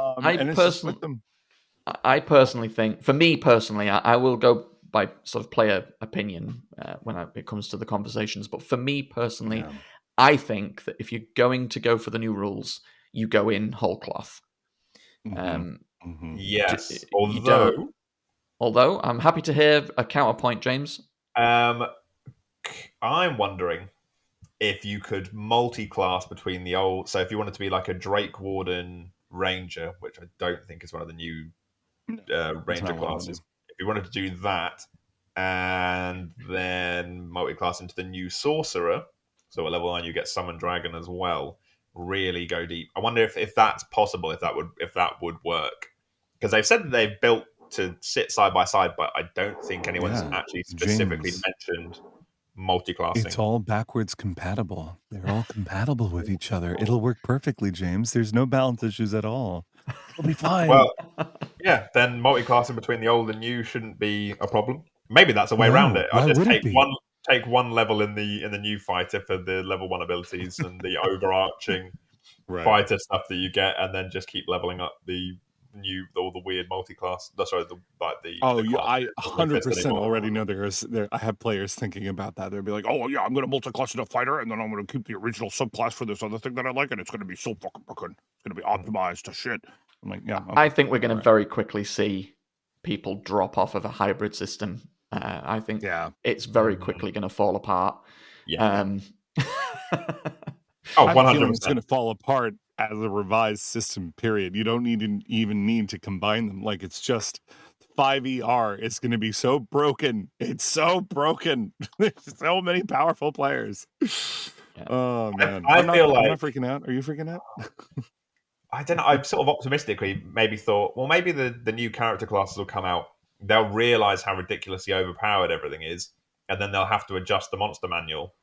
personally think, for me personally, I will go by sort of player opinion when it comes to the conversations. But for me personally, I think that if you're going to go for the new rules, you go in whole cloth. Yes, although I'm happy to hear a counterpoint, James. I'm wondering if you could multi-class between the old. So if you wanted to be like a Drake Warden Ranger, which I don't think is one of the new Ranger classes, if you wanted to do that, and then multi-class into the new Sorcerer, so at level 9 you get Summon Dragon as well. Really go deep. I wonder if that's possible. If that would work, because they've said that they've built to sit side by side, but I don't think anyone's actually specifically mentioned multi-classing. It's all backwards compatible. They're all compatible with each other. It'll work perfectly, James. There's no balance issues at all. It'll be fine. Well, yeah, then multi-classing between the old and new shouldn't be a problem. Maybe that's a way around it. I just take one level in the new fighter for the level 1 abilities and the overarching fighter stuff that you get, and then just keep leveling up all the weird multi-class. I 100% already know I have players thinking about that. They'll be like, "Oh yeah, I'm going to multi-class into fighter, and then I'm going to keep the original subclass for this other thing that I like, and it's going to be so fucking broken. It's going to be optimized to shit." I'm like, yeah. Okay. I think we're going to very quickly see people drop off of a hybrid system. I think it's very quickly going to fall apart. Yeah. 100%. It's going to fall apart as a revised system, period. You don't even need to combine them. Like, it's just 5ER is going to be so broken. It's so broken. There's so many powerful players. Yeah. Oh, man. I'm not freaking out. Are you freaking out? I don't know. I sort of optimistically maybe thought, well, maybe the new character classes will come out. They'll realize how ridiculously overpowered everything is, and then they'll have to adjust the monster manual.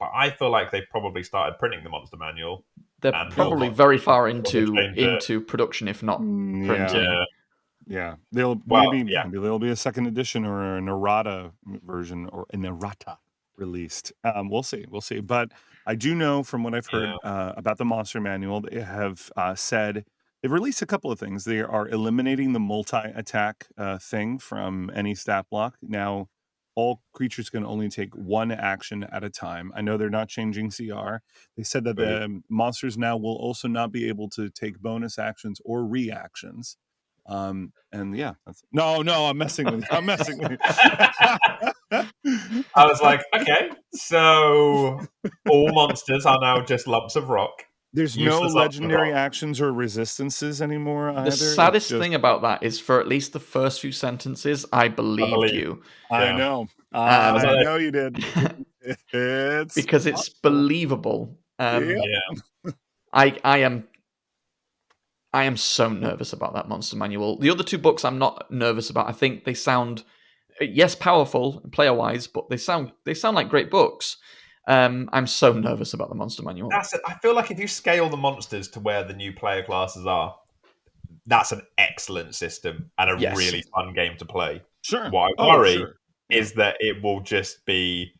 But I feel like they've probably started printing the monster manual. They're probably very far into production, if not printing. Yeah. Maybe there'll be a second edition or an errata version or an errata released. We'll see. But I do know from what I've heard about the monster manual, they have said they've released a couple of things. They are eliminating the multi-attack thing from any stat block. Now, all creatures can only take one action at a time. I know they're not changing CR. They said that the monsters now will also not be able to take bonus actions or reactions. And yeah, I'm messing with you. I'm messing with you. I was like, okay, so all monsters are now just lumps of rock. There's no legendary actions or resistances anymore either. The saddest thing about that is for at least the first few sentences, I believed you. I know. I know you did. It's because it's believable. I am so nervous about that monster manual. The other two books I'm not nervous about. I think they sound, yes, powerful player wise, but they sound like great books. I'm so nervous about the monster manual. I feel like if you scale the monsters to where the new player classes are, that's an excellent system and a really fun game to play. Sure. What I worry is that it will just be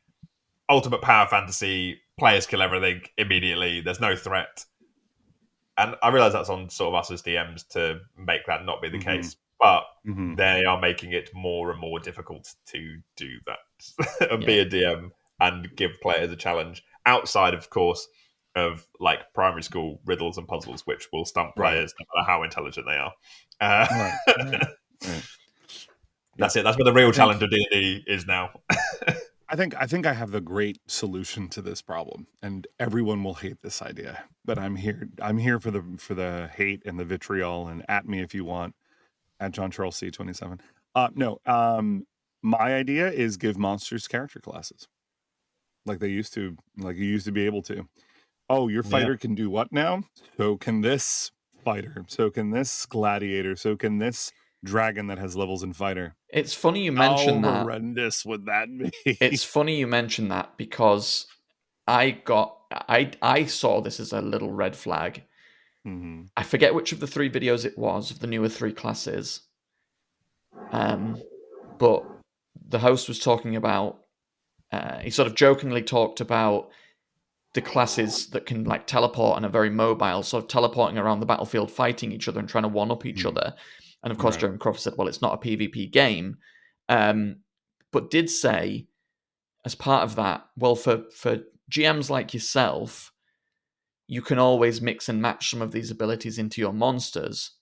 ultimate power fantasy, players kill everything immediately, there's no threat. And I realise that's on sort of us as DMs to make that not be the case. But they are making it more and more difficult to do that and be a DM and give players a challenge outside, of course, of like primary school riddles and puzzles, which will stump players no matter how intelligent they are. That's it. That's where the real challenge of D&D is now. I think I have the great solution to this problem, and everyone will hate this idea, but I'm here for the hate and the vitriol, and at me if you want, at John Charles C27. My idea is give monsters character classes. Like you used to be able to. Oh, your fighter can do what now? So can this fighter. So can this gladiator. So can this dragon that has levels in fighter. It's funny you mention that. How horrendous would that be? It's funny you mention that because I saw this as a little red flag. Mm-hmm. I forget which of the 3 videos it was of the newer 3 classes. But the host was talking about, he sort of jokingly talked about the classes that can like teleport and are very mobile, sort of teleporting around the battlefield, fighting each other and trying to one-up each other. And of course, Jeremy Crawford said, well, it's not a PvP game. But did say, as part of that, well, for GMs like yourself, you can always mix and match some of these abilities into your monsters,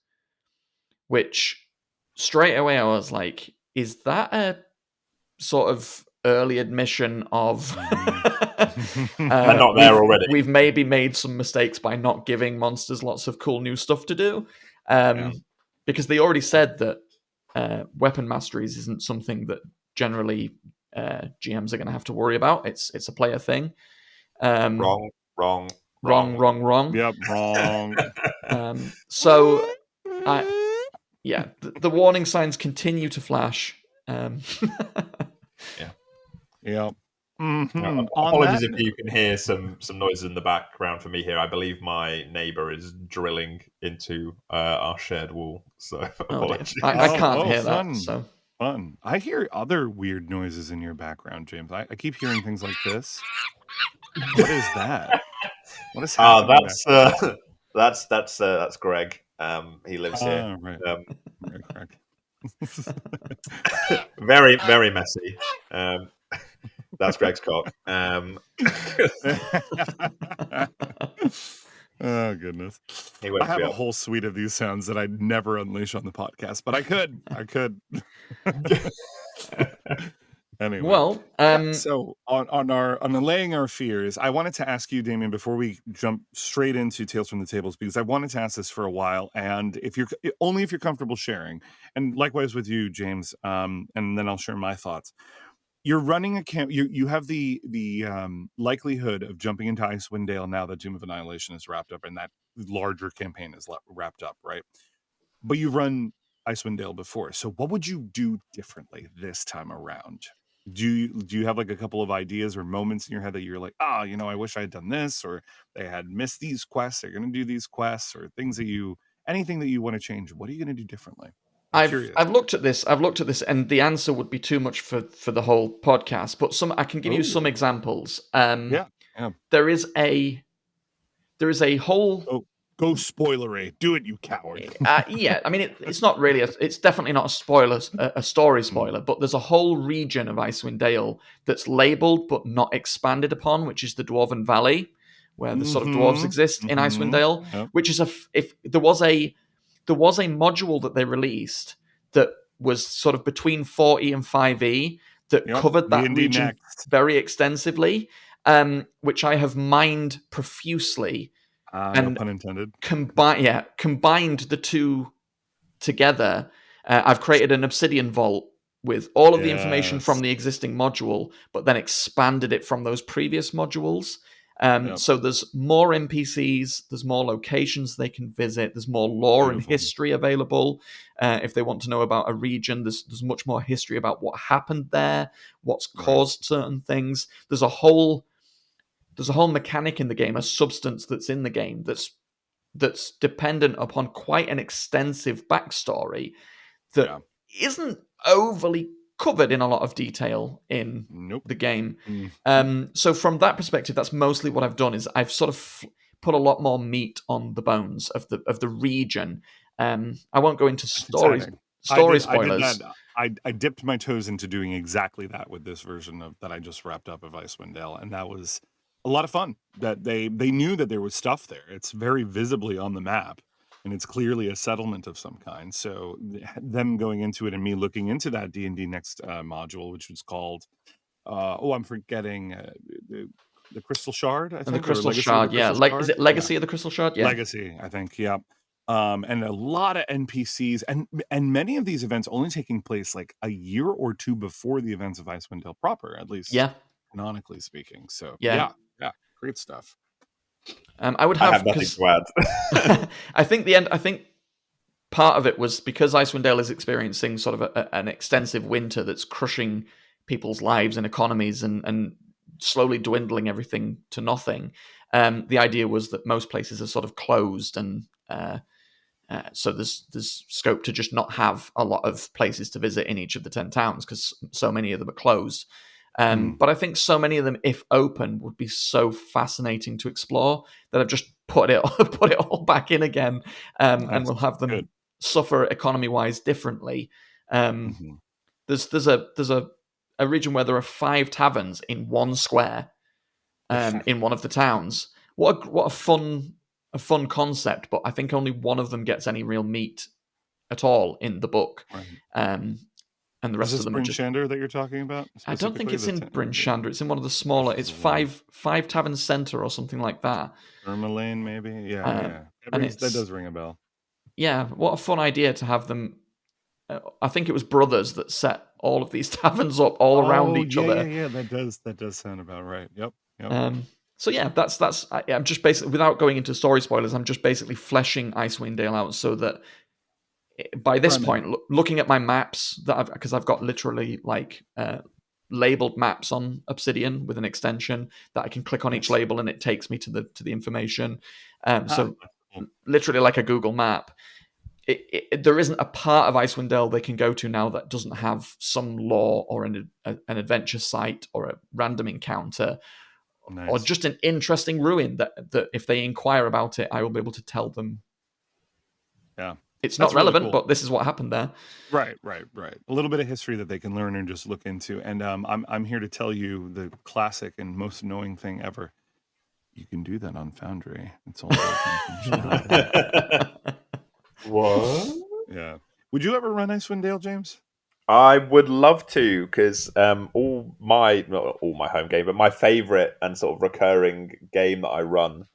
which straight away I was like, is that a sort of early admission of they're not there already? We've maybe made some mistakes by not giving monsters lots of cool new stuff to do. Because they already said that weapon masteries isn't something that generally GMs are going to have to worry about. It's a player thing. Wrong. Yep, wrong. So, the warning signs continue to flash. Yep. Mm-hmm. Apologies if you can hear some noises in the background for me here. I believe my neighbour is drilling into our shared wall. So apologies. I can't hear that. So fun. I hear other weird noises in your background, James. I keep hearing things like this. What is that? What is happening? That's Greg. He lives here. Right. Greg. Very, very messy. That's Greg's cock. Oh, goodness. I have a whole suite of these sounds that I'd never unleash on the podcast, but I could. Anyway. Well, so on allaying our fears, I wanted to ask you, Damien, before we jump straight into Tales from the Tables, because I wanted to ask this for a while, and if you're comfortable sharing, and likewise with you, James, and then I'll share my thoughts. You're running a camp. You have the likelihood of jumping into Icewind Dale now that Doom of Annihilation is wrapped up and that larger campaign is wrapped up, right? But you've run Icewind Dale before, so what would you do differently this time around? Do you have like a couple of ideas or moments in your head that you're like, I wish I had done this, or they had missed these quests, they're going to do these quests, or anything that you want to change? What are you going to do differently? I've looked at this, and the answer would be too much for the whole podcast. But I can give you some examples. Yeah. There is a whole Go spoilery. Do it, you coward. Yeah, I mean, it's not really. It's definitely not a spoiler, a story spoiler. But there's a whole region of Icewind Dale that's labelled but not expanded upon, which is the Dwarven Valley, where the sort of dwarves exist in Icewind Dale. Yep. Which is if there was a module that they released that was sort of between 4E and 5E that covered that D&D region next. very extensively, which I have mined profusely. No pun intended. Combined the two together. I've created an Obsidian Vault with all of the information from the existing module, but then expanded it from those previous modules. So there's more NPCs, there's more locations they can visit, there's more lore and history available. If they want to know about a region, there's much more history about what happened there, what's caused certain things. There's a whole mechanic in the game, a substance that's in the game that's dependent upon quite an extensive backstory that isn't overly covered in a lot of detail in the game. So from that perspective, that's mostly what I've done. Is I've sort of put a lot more meat on the bones of the region. I won't go into story spoilers. I did that. I dipped my toes into doing exactly that with this version of that I just wrapped up of Icewind Dale, and that was a lot of fun. That they knew that there was stuff there. It's very visibly on the map, and it's clearly a settlement of some kind. So them going into it and me looking into that D&D Next module, which was called I'm forgetting the Crystal Shard. I think And the Crystal Shard, is it Legacy of the Crystal Shard? Yeah, Legacy, I think. Yeah. And a lot of NPCs, and many of these events only taking place like a year or two before the events of Icewind Dale proper, at least canonically speaking. So yeah, great stuff. I have nothing to add. I think part of it was because Icewind Dale is experiencing sort of an extensive winter that's crushing people's lives and economies and slowly dwindling everything to nothing. The idea was that most places are sort of closed, and so there's scope to just not have a lot of places to visit in each of the 10 towns because so many of them are closed. But I think so many of them, if open, would be so fascinating to explore that I've just put it all back in again, and we'll have them suffer economy-wise differently. There's a region where there are 5 taverns in one square, in one of the towns. What a fun concept, but I think only one of them gets any real meat at all in the book. And the rest of them Bryn Shander that you're talking about? I don't think it's in Bryn Shander. It's in one of the smaller. It's five Taverns Centre or something like that. Lane, maybe. Yeah. That does ring a bell. Yeah, what a fun idea to have them. I think it was brothers that set all of these taverns up all around each other. Yeah. That does sound about right. Yep. So yeah, I'm just basically, without going into story spoilers, I'm just basically fleshing Icewind Dale out so that by this point, looking at my maps because I've got literally like labeled maps on Obsidian with an extension that I can click on each label and it takes me to the information. So literally like a Google map. There isn't a part of Icewind Dale they can go to now that doesn't have some lore or an adventure site or a random encounter. Nice. Or just an interesting ruin that if they inquire about it, I will be able to tell them. Yeah. It's not relevant, really cool. But this is what happened there. Right. A little bit of history that they can learn and just look into. And I'm here to tell you the classic and most annoying thing ever. You can do that on Foundry. It's all What? Yeah. Would you ever run Icewind Dale, James? I would love to, because not all my home game, but my favorite and sort of recurring game that I run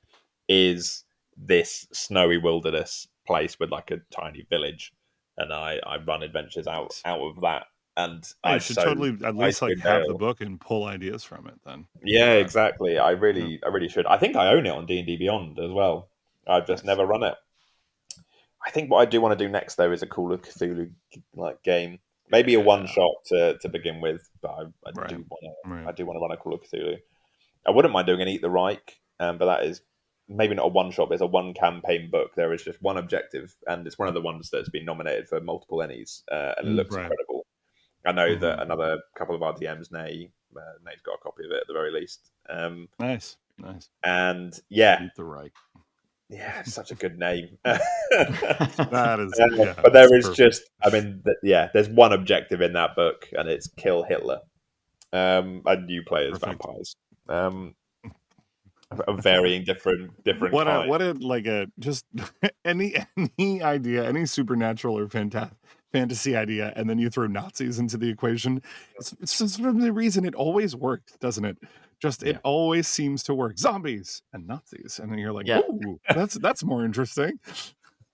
is this snowy wilderness place with like a tiny village, and I run adventures out of that. And I should totally at least like have the book and pull ideas from it then. Yeah, exactly. I really should. I think I own it on D&D Beyond as well. I've just never run it. I think what I do want to do next though is a Call of Cthulhu like game. Maybe a one shot to begin with, but I do want to run a Call of Cthulhu. I wouldn't mind doing an Eat the Reich, but that is maybe not a one shot, but it's a one campaign book. There is just one objective, and it's one of the ones that's been nominated for multiple Ennies, and it looks incredible. I know that another couple of our DMs, Nate's got a copy of it at the very least. Nice. And yeah, Eat the Reich. Yeah, it's such a good name. That is, but there is perfect. just, I mean, there's one objective in that book, and it's kill Hitler. And you play as vampires. Of varying different what kinds. What a like a just any idea, any supernatural or fantasy idea, and then you throw Nazis into the equation. It's just for the reason it always works, doesn't it? It always seems to work. Zombies and Nazis, and then you're like, ooh, that's more interesting.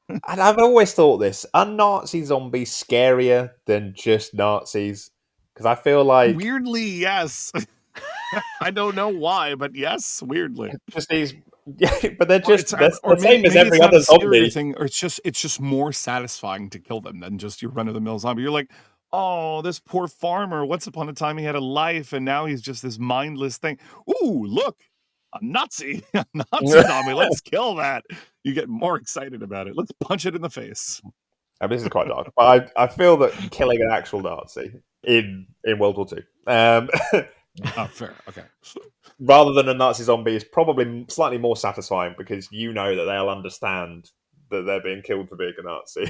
And I've always thought this: are Nazi zombies scarier than just Nazis? Because I feel like weirdly, yes. I don't know why, but yes, weirdly. Just these, but they're just the same as every other zombie thing, or it's just more satisfying to kill them than just your run of the mill zombie. You're like, oh, this poor farmer. Once upon a time, he had a life, and now he's just this mindless thing. Ooh, look, a Nazi zombie. Let's kill that. You get more excited about it. Let's punch it in the face. This is quite dark, but I feel that killing an actual Nazi in World War II. Oh, fair. Okay. Rather than a Nazi zombie is probably slightly more satisfying because you know that they'll understand that they're being killed for being a Nazi.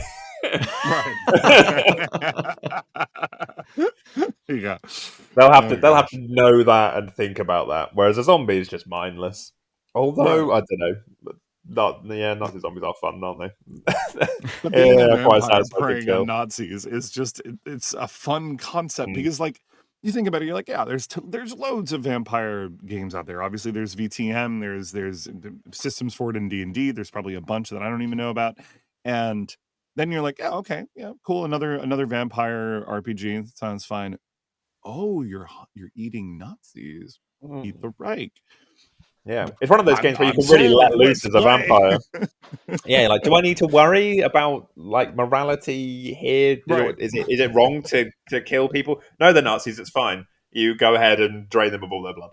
Yeah. They'll have to know that and think about that. Whereas a zombie is just mindless. Although I don't know. Nazi zombies are fun, aren't they? But being a vampire preying on Nazis is just it's a fun concept because like you think about it, you're like, yeah, there's loads of vampire games out there. Obviously, there's VTM, there's systems for it in D&D. There's probably a bunch that I don't even know about, and then you're like, yeah, okay, yeah, cool, another vampire RPG sounds fine. Oh, you're eating Nazis. Eat the Reich. Yeah, it's one of those games where you can really let loose as a vampire. Yeah, like, do I need to worry about like morality here? Is it wrong to kill people? No, the Nazis. It's fine. You go ahead and drain them of all their blood.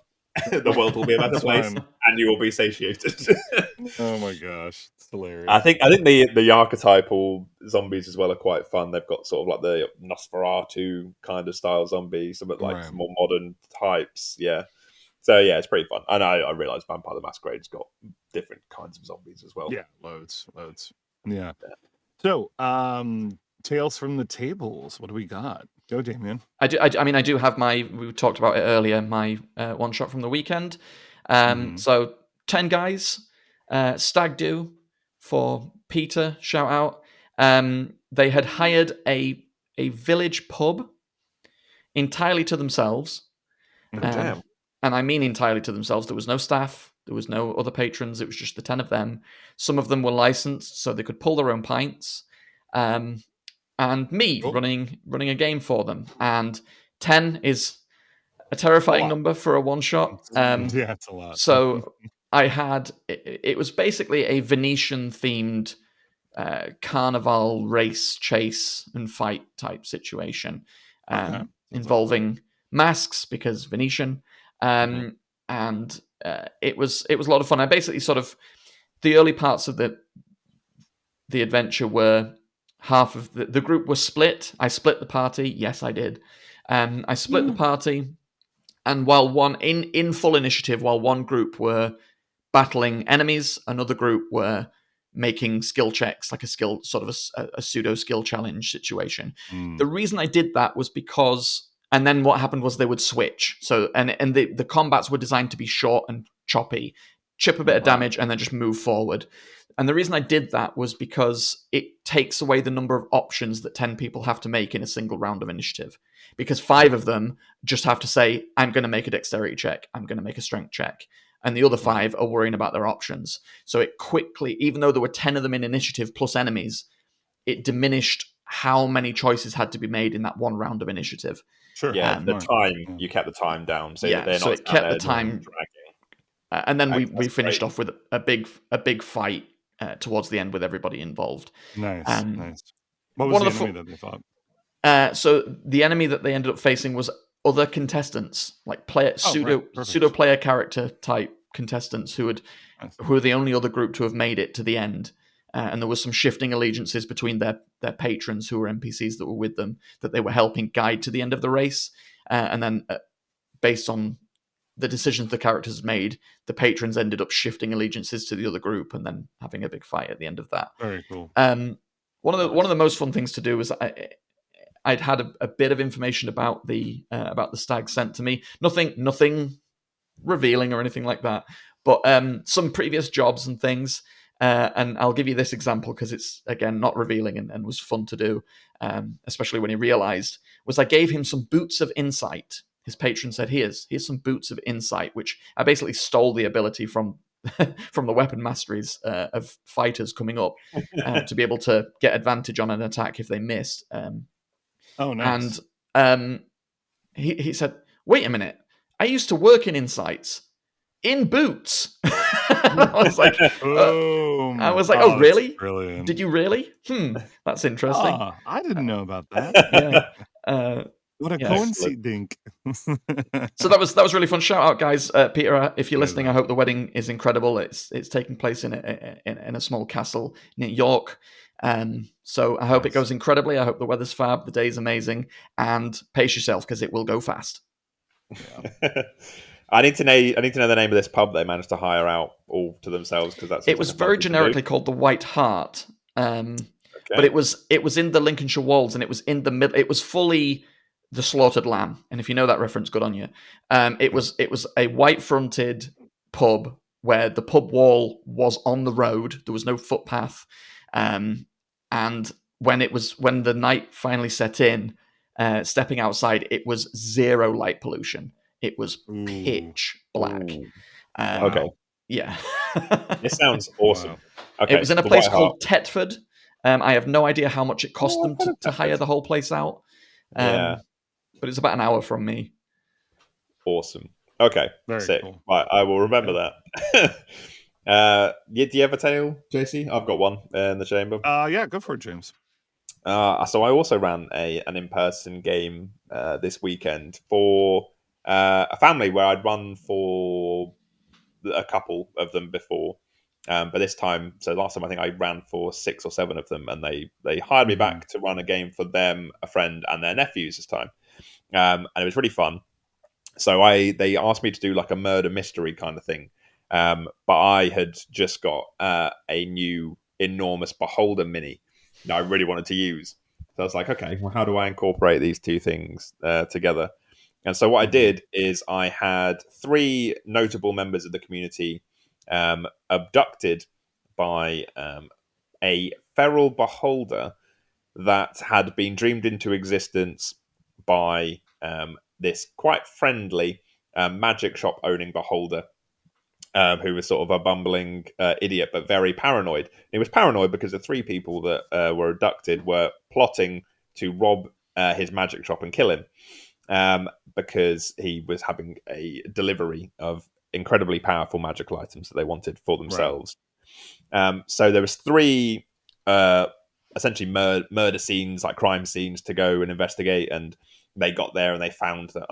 The world will be a better place, and you will be satiated. Oh my gosh, it's hilarious. I think the archetypal zombies as well are quite fun. They've got sort of like the Nosferatu kind of style zombies, but like some more modern types. Yeah. So yeah, it's pretty fun. And I realised Vampire the Masquerade's got different kinds of zombies as well. Yeah, loads. Yeah. So, Tales from the Tables. What do we got? Go, Damien. I do have we talked about it earlier, my one shot from the weekend. So 10 guys, stag do for Peter, shout out. They had hired a village pub entirely to themselves. Damn. And I mean entirely to themselves. There was no staff. There was no other patrons. It was just the 10 of them. Some of them were licensed, so they could pull their own pints. And me running a game for them. And 10 is a terrifying number for a one-shot. Yeah, it's a lot. So I had... It was basically a Venetian-themed carnival race, chase, and fight type situation. Involving masks, because Venetian. And it was a lot of fun. I basically sort of the early parts of the adventure were half of the group was split. I split the party. Yes, I did. I split the party, and while one in full initiative, while one group were battling enemies, another group were making skill checks, like a skill sort of a pseudo skill challenge situation. The reason I did that was because. And then what happened was they would switch. So and the combats were designed to be short and choppy, chip a bit of damage, and then just move forward. And the reason I did that was because it takes away the number of options that 10 people have to make in a single round of initiative. Because 5 of them just have to say, I'm going to make a dexterity check, I'm going to make a strength check. And the other 5 are worrying about their options. So it quickly, even though there were 10 of them in initiative plus enemies, it diminished how many choices had to be made in that one round of initiative. Sure. Yeah, the time, you kept the time down. So that they're so not it kept the time dragging. And then we finished off with a big fight towards the end with everybody involved. Nice. What was the enemy that they fought? So the enemy that they ended up facing was other contestants, like pseudo player character type contestants who are the only other group to have made it to the end. And there was some shifting allegiances between their patrons who were NPCs that were with them that they were helping guide to the end of the race. And then based on the decisions the characters made, the patrons ended up shifting allegiances to the other group and then having a big fight at the end of that. Very cool. One of the most fun things to do was I'd had a bit of information about the stag sent to me. Nothing revealing or anything like that, but some previous jobs and things. And I'll give you this example because it's, again, not revealing and was fun to do, especially when he realized, was I gave him some boots of insight. His patron said, here's some boots of insight, which I basically stole the ability from from the weapon masteries of fighters coming up to be able to get advantage on an attack if they missed. Oh, nice. And he said, wait a minute, I used to work in insights in boots. I was like, oh, really? Brilliant. Did you really? That's interesting. I didn't know about that. Yeah. What a coincidence. So that was really fun. Shout out, guys. Peter, if you're listening, I hope the wedding is incredible. It's taking place in a small castle near York. So I hope it goes incredibly. I hope the weather's fab, the day's amazing, and pace yourself because it will go fast. Yeah. I need to know the name of this pub they managed to hire out all to themselves, because it was very generically called the White Hart. But it was in the Lincolnshire Wolds, and it was in the middle. It was fully the slaughtered lamb, and if you know that reference, good on you. It was a white fronted pub where the pub wall was on the road. There was no footpath, and when the night finally set in, stepping outside, it was zero light pollution. It was pitch black. Okay. Yeah. This sounds awesome. Wow. Okay. It was in a place called Tetford. I have no idea how much it cost them to hire the whole place out. But it's about an hour from me. Awesome. Okay. Very sick. Cool. Right, I will remember that. Do you have a tale, JC? I've got one in the chamber. Yeah, go for it, James. So I also ran an in-person game this weekend for a family where I'd run for a couple of them before. But this time, so last time I think I ran for 6 or 7 of them, and they hired me back to run a game for them, a friend, and their nephews this time. And it was really fun. So they asked me to do like a murder mystery kind of thing. But I had just got a new enormous Beholder mini that I really wanted to use. So I was like, okay, well, how do I incorporate these two things together? And so what I did is I had 3 notable members of the community abducted by a feral beholder that had been dreamed into existence by this quite friendly magic shop owning beholder who was sort of a bumbling idiot, but very paranoid. He was paranoid because the 3 people that were abducted were plotting to rob his magic shop and kill him because he was having a delivery of incredibly powerful magical items that they wanted for themselves. Right. So there was 3 essentially murder scenes, like crime scenes, to go and investigate, and they got there and they found that,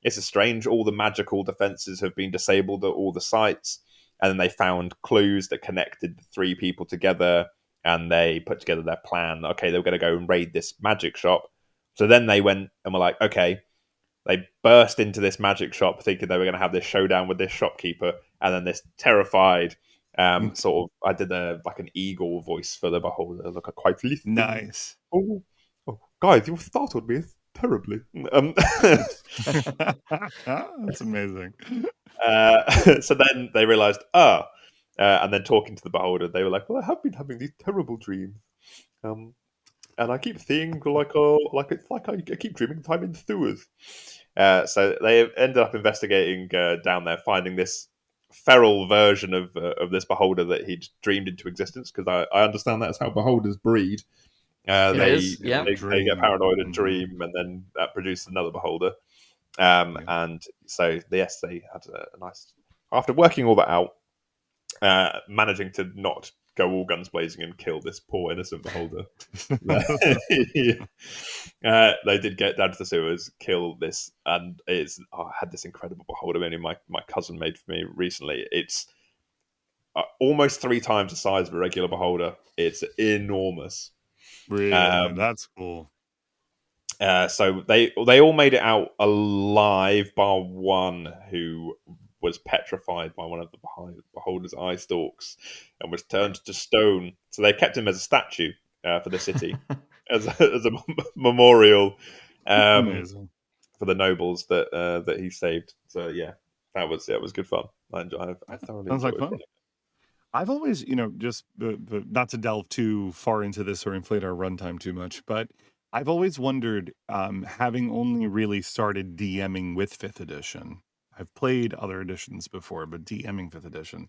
this is strange, all the magical defenses have been disabled at all the sites. And then they found clues that connected the 3 people together, and they put together their plan. Okay, they were going to go and raid this magic shop. So then they went and were like, okay, they burst into this magic shop thinking they were going to have this showdown with this shopkeeper. And then this terrified sort of, I did like an eagle voice for the beholder. Look, I quite listening. Nice. Oh, guys, you startled me terribly. That's amazing. So then they realized, and then talking to the beholder, they were like, well, I have been having these terrible dreams. And I keep seeing I keep dreaming time in sewers. So they ended up investigating down there, finding this feral version of this beholder that he'd dreamed into existence, because I understand that's how beholders breed. They get paranoid and dream, and then that produces another beholder. And so yes, they had a nice, after working all that out, managing to not go all guns blazing and kill this poor innocent beholder. They did get down to the sewers, kill this, and I had this incredible beholder mini my cousin made for me recently. It's almost 3 times the size of a regular beholder. It's enormous. Really? That's cool. So they all made it out alive, bar one who was petrified by one of the beholder's eye stalks and was turned to stone. So they kept him as a statue for the city, as a memorial Amazing. for the nobles that he saved. So yeah, that was good fun. I thoroughly Sounds like enjoyed fun. it. I've always, just not to delve too far into this or inflate our runtime too much, but I've always wondered, having only really started DMing with 5th edition. I've played other editions before, but DMing 5th edition.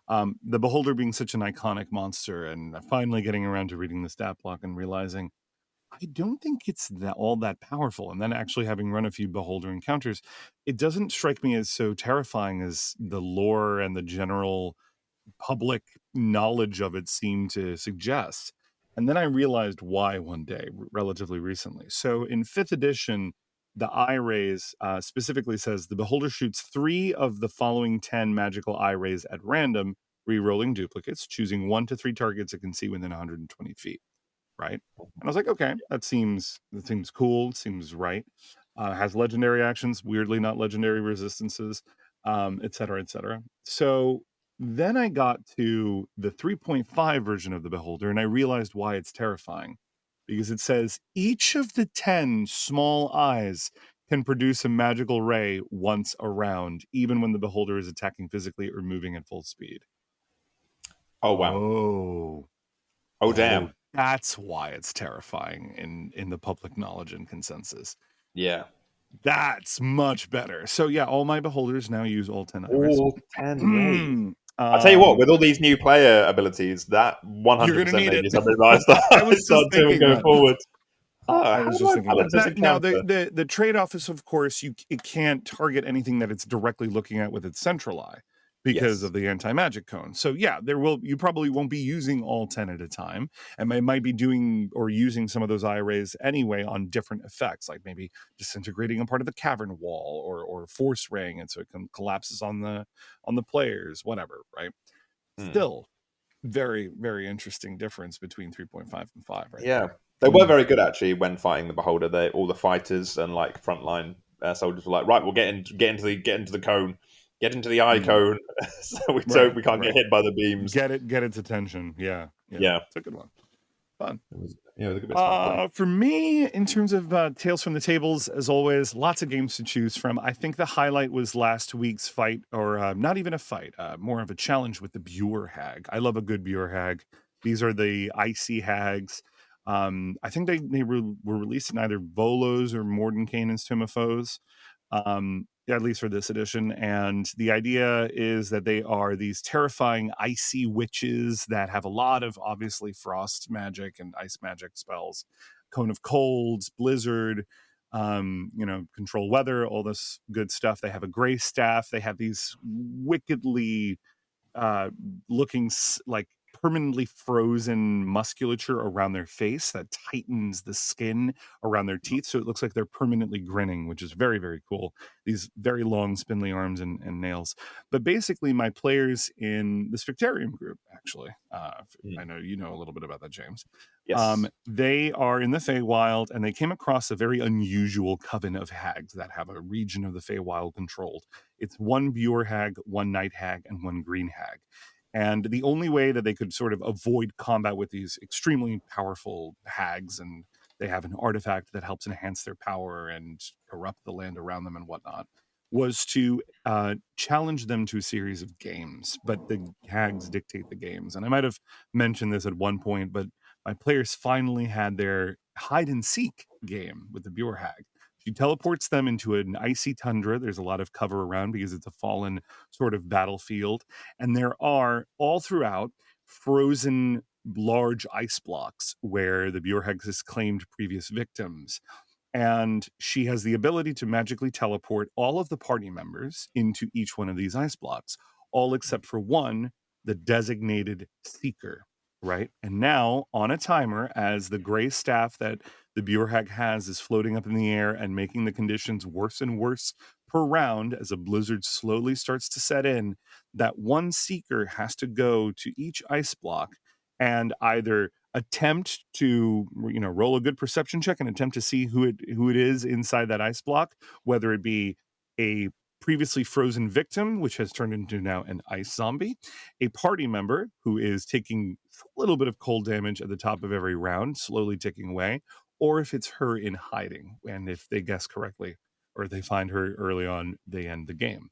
The Beholder being such an iconic monster, and finally getting around to reading the stat block and realizing I don't think it's all that powerful. And then actually having run a few Beholder encounters, it doesn't strike me as so terrifying as the lore and the general public knowledge of it seemed to suggest. And then I realized why one day, relatively recently. So in 5th edition, the eye rays specifically says the beholder shoots 3 of the following 10 magical eye rays at random, re-rolling duplicates, choosing 1 to 3 targets it can see within 120 feet. Right. And I was like, okay, that seems cool. Seems right. Has legendary actions, weirdly not legendary resistances, et cetera, et cetera. So then I got to the 3.5 version of the Beholder, and I realized why it's terrifying. Because it says each of the 10 small eyes can produce a magical ray once around, even when the Beholder is attacking physically or moving at full speed. Oh wow. Oh damn. That's why it's terrifying in the public knowledge and consensus. Yeah. That's much better. So yeah, all my beholders now use all 10 All 10 rays. I'll I'll tell you what, with all these new player abilities, that 100% need maybe it. something that I was start just doing thinking going that. forward. I was just thinking that. Now the trade-off is, of course, it can't target anything that it's directly looking at with its central eye because of the anti-magic cone. So yeah, you probably won't be using all 10 at a time, and it might be doing or using some of those eye rays anyway on different effects, like maybe disintegrating a part of the cavern wall or force raying it so it collapses on the players, whatever, right? Still, very, very interesting difference between 3.5 and 5, right? Yeah. They were very good actually when fighting the Beholder. All the fighters and like frontline soldiers were like, right, we'll get into the cone, get into the eye cone, so we can't get hit by the beams. Get its attention. Yeah. It's a good one. Fun. It was a good bit of fun play. For me, in terms of Tales from the Tables, as always, lots of games to choose from. I think the highlight was last week's fight, or not even a fight, more of a challenge with the Bure Hag. I love a good Bure Hag. These are the icy hags. I think they were released in either Volos or Mordenkainen's Tomb of Foes, at least for this edition. And the idea is that they are these terrifying icy witches that have a lot of obviously frost magic and ice magic spells, Cone of Colds, Blizzard, control weather, all this good stuff. They have a gray staff. They have these wickedly looking like permanently frozen musculature around their face that tightens the skin around their teeth, so it looks like they're permanently grinning, which is very, very cool. These very long spindly arms and nails. But basically my players in the Spectarium group, actually, I know you know a little bit about that, James. Yes. They are in the Feywild, and they came across a very unusual coven of hags that have a region of the Feywild controlled. It's one Bure hag, one night hag, and one green hag. And the only way that they could sort of avoid combat with these extremely powerful hags, and they have an artifact that helps enhance their power and corrupt the land around them and whatnot, was to challenge them to a series of games. But the hags dictate the games. And I might have mentioned this at one point, but my players finally had their hide and seek game with the Bure hag. She teleports them into an icy tundra. There's a lot of cover around because it's a fallen sort of battlefield. And there are all throughout frozen large ice blocks where the Bure hag has claimed previous victims. And she has the ability to magically teleport all of the party members into each one of these ice blocks, all except for one, the designated seeker. Right. And now on a timer, as the gray staff that the Bure hag has is floating up in the air and making the conditions worse and worse per round as a blizzard slowly starts to set in, that one seeker has to go to each ice block and either attempt to roll a good perception check and attempt to see who it is inside that ice block, whether it be a previously frozen victim, which has turned into now an ice zombie, a party member who is taking a little bit of cold damage at the top of every round, slowly ticking away, or if it's her in hiding. And if they guess correctly or they find her early on, they end the game.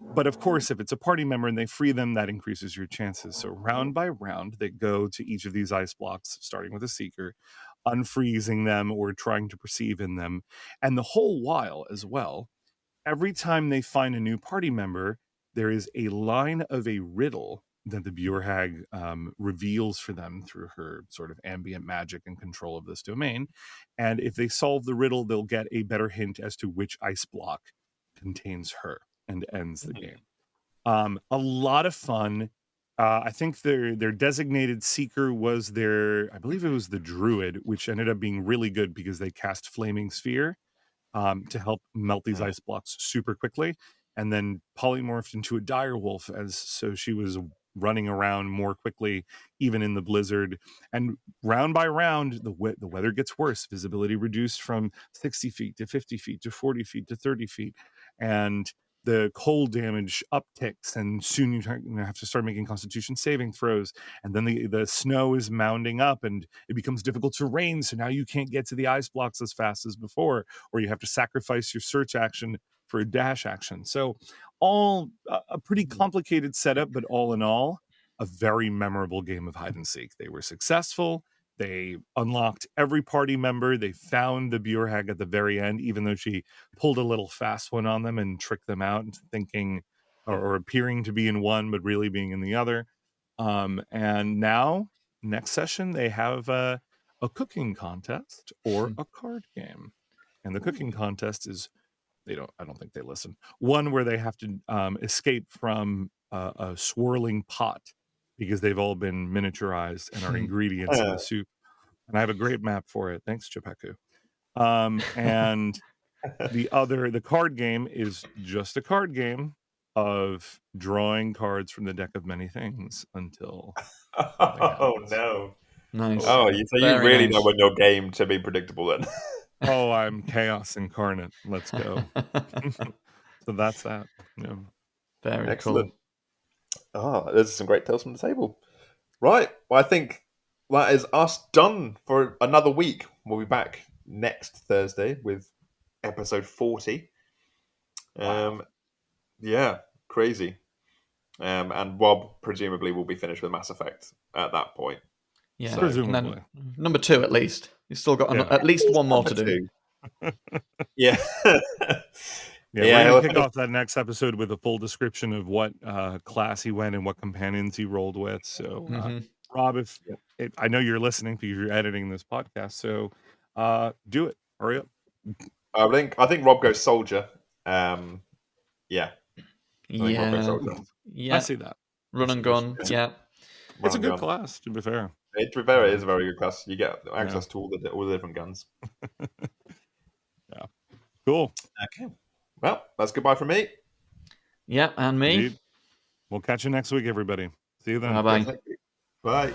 But of course, if it's a party member and they free them, that increases your chances. So round by round, they go to each of these ice blocks, starting with a seeker, unfreezing them or trying to perceive in them. And the whole while as well, every time they find a new party member, there is a line of a riddle that the Bjorhag reveals for them through her sort of ambient magic and control of this domain. And if they solve the riddle, they'll get a better hint as to which ice block contains her and ends the game. A lot of fun. I think their designated seeker was I believe it was the druid, which ended up being really good because they cast Flaming Sphere to help melt these ice blocks super quickly, and then polymorphed into a dire wolf, so she was running around more quickly even in the blizzard. And round by round, the weather gets worse. Visibility reduced from 60 feet to 50 feet to 40 feet to 30 feet, and the cold damage upticks, and soon you have to start making constitution saving throws. And then the snow is mounding up and it becomes difficult to rain, so now you can't get to the ice blocks as fast as before, or you have to sacrifice your search action for a dash action. So all a pretty complicated setup, but all in all, a very memorable game of hide and seek. They were successful. They unlocked every party member. They found the Bjorhag at the very end, even though she pulled a little fast one on them and tricked them out into thinking or appearing to be in one, but really being in the other. And now, next session, they have a cooking contest or a card game. And the cooking contest is, I don't think they listen. One where they have to escape from a swirling pot because they've all been miniaturized and are ingredients in the soup. And I have a great map for it. Thanks, Chapeku. And the card game is just a card game of drawing cards from the deck of many things until no. Nice. Oh, so you really know when your game to be predictable then. Oh, I'm chaos incarnate. Let's go. So that's that. Yeah. Very Excellent. Cool. Oh, there's some great tales from the table. Right. Well, I think that is us done for another week. We'll be back next Thursday with episode 40. Wow. Yeah, crazy. And Rob presumably will be finished with Mass Effect at that point. Yeah, So, presumably. Number 2 at least. You've still got at least one more to do. Yeah. We're going to kick off that next episode with a full description of what class he went and what companions he rolled with. So, Rob, I know you're listening because you're editing this podcast, so do it. Hurry up. I think Rob goes soldier. Yeah. I see that. Run and gun. Yeah. It's a good class, to be fair. It is a very good class. You get access to all the different guns. Yeah. Cool. Okay. Well, that's goodbye from me. Yeah, and me. Indeed. We'll catch you next week, everybody. See you then. Bye-bye. Bye.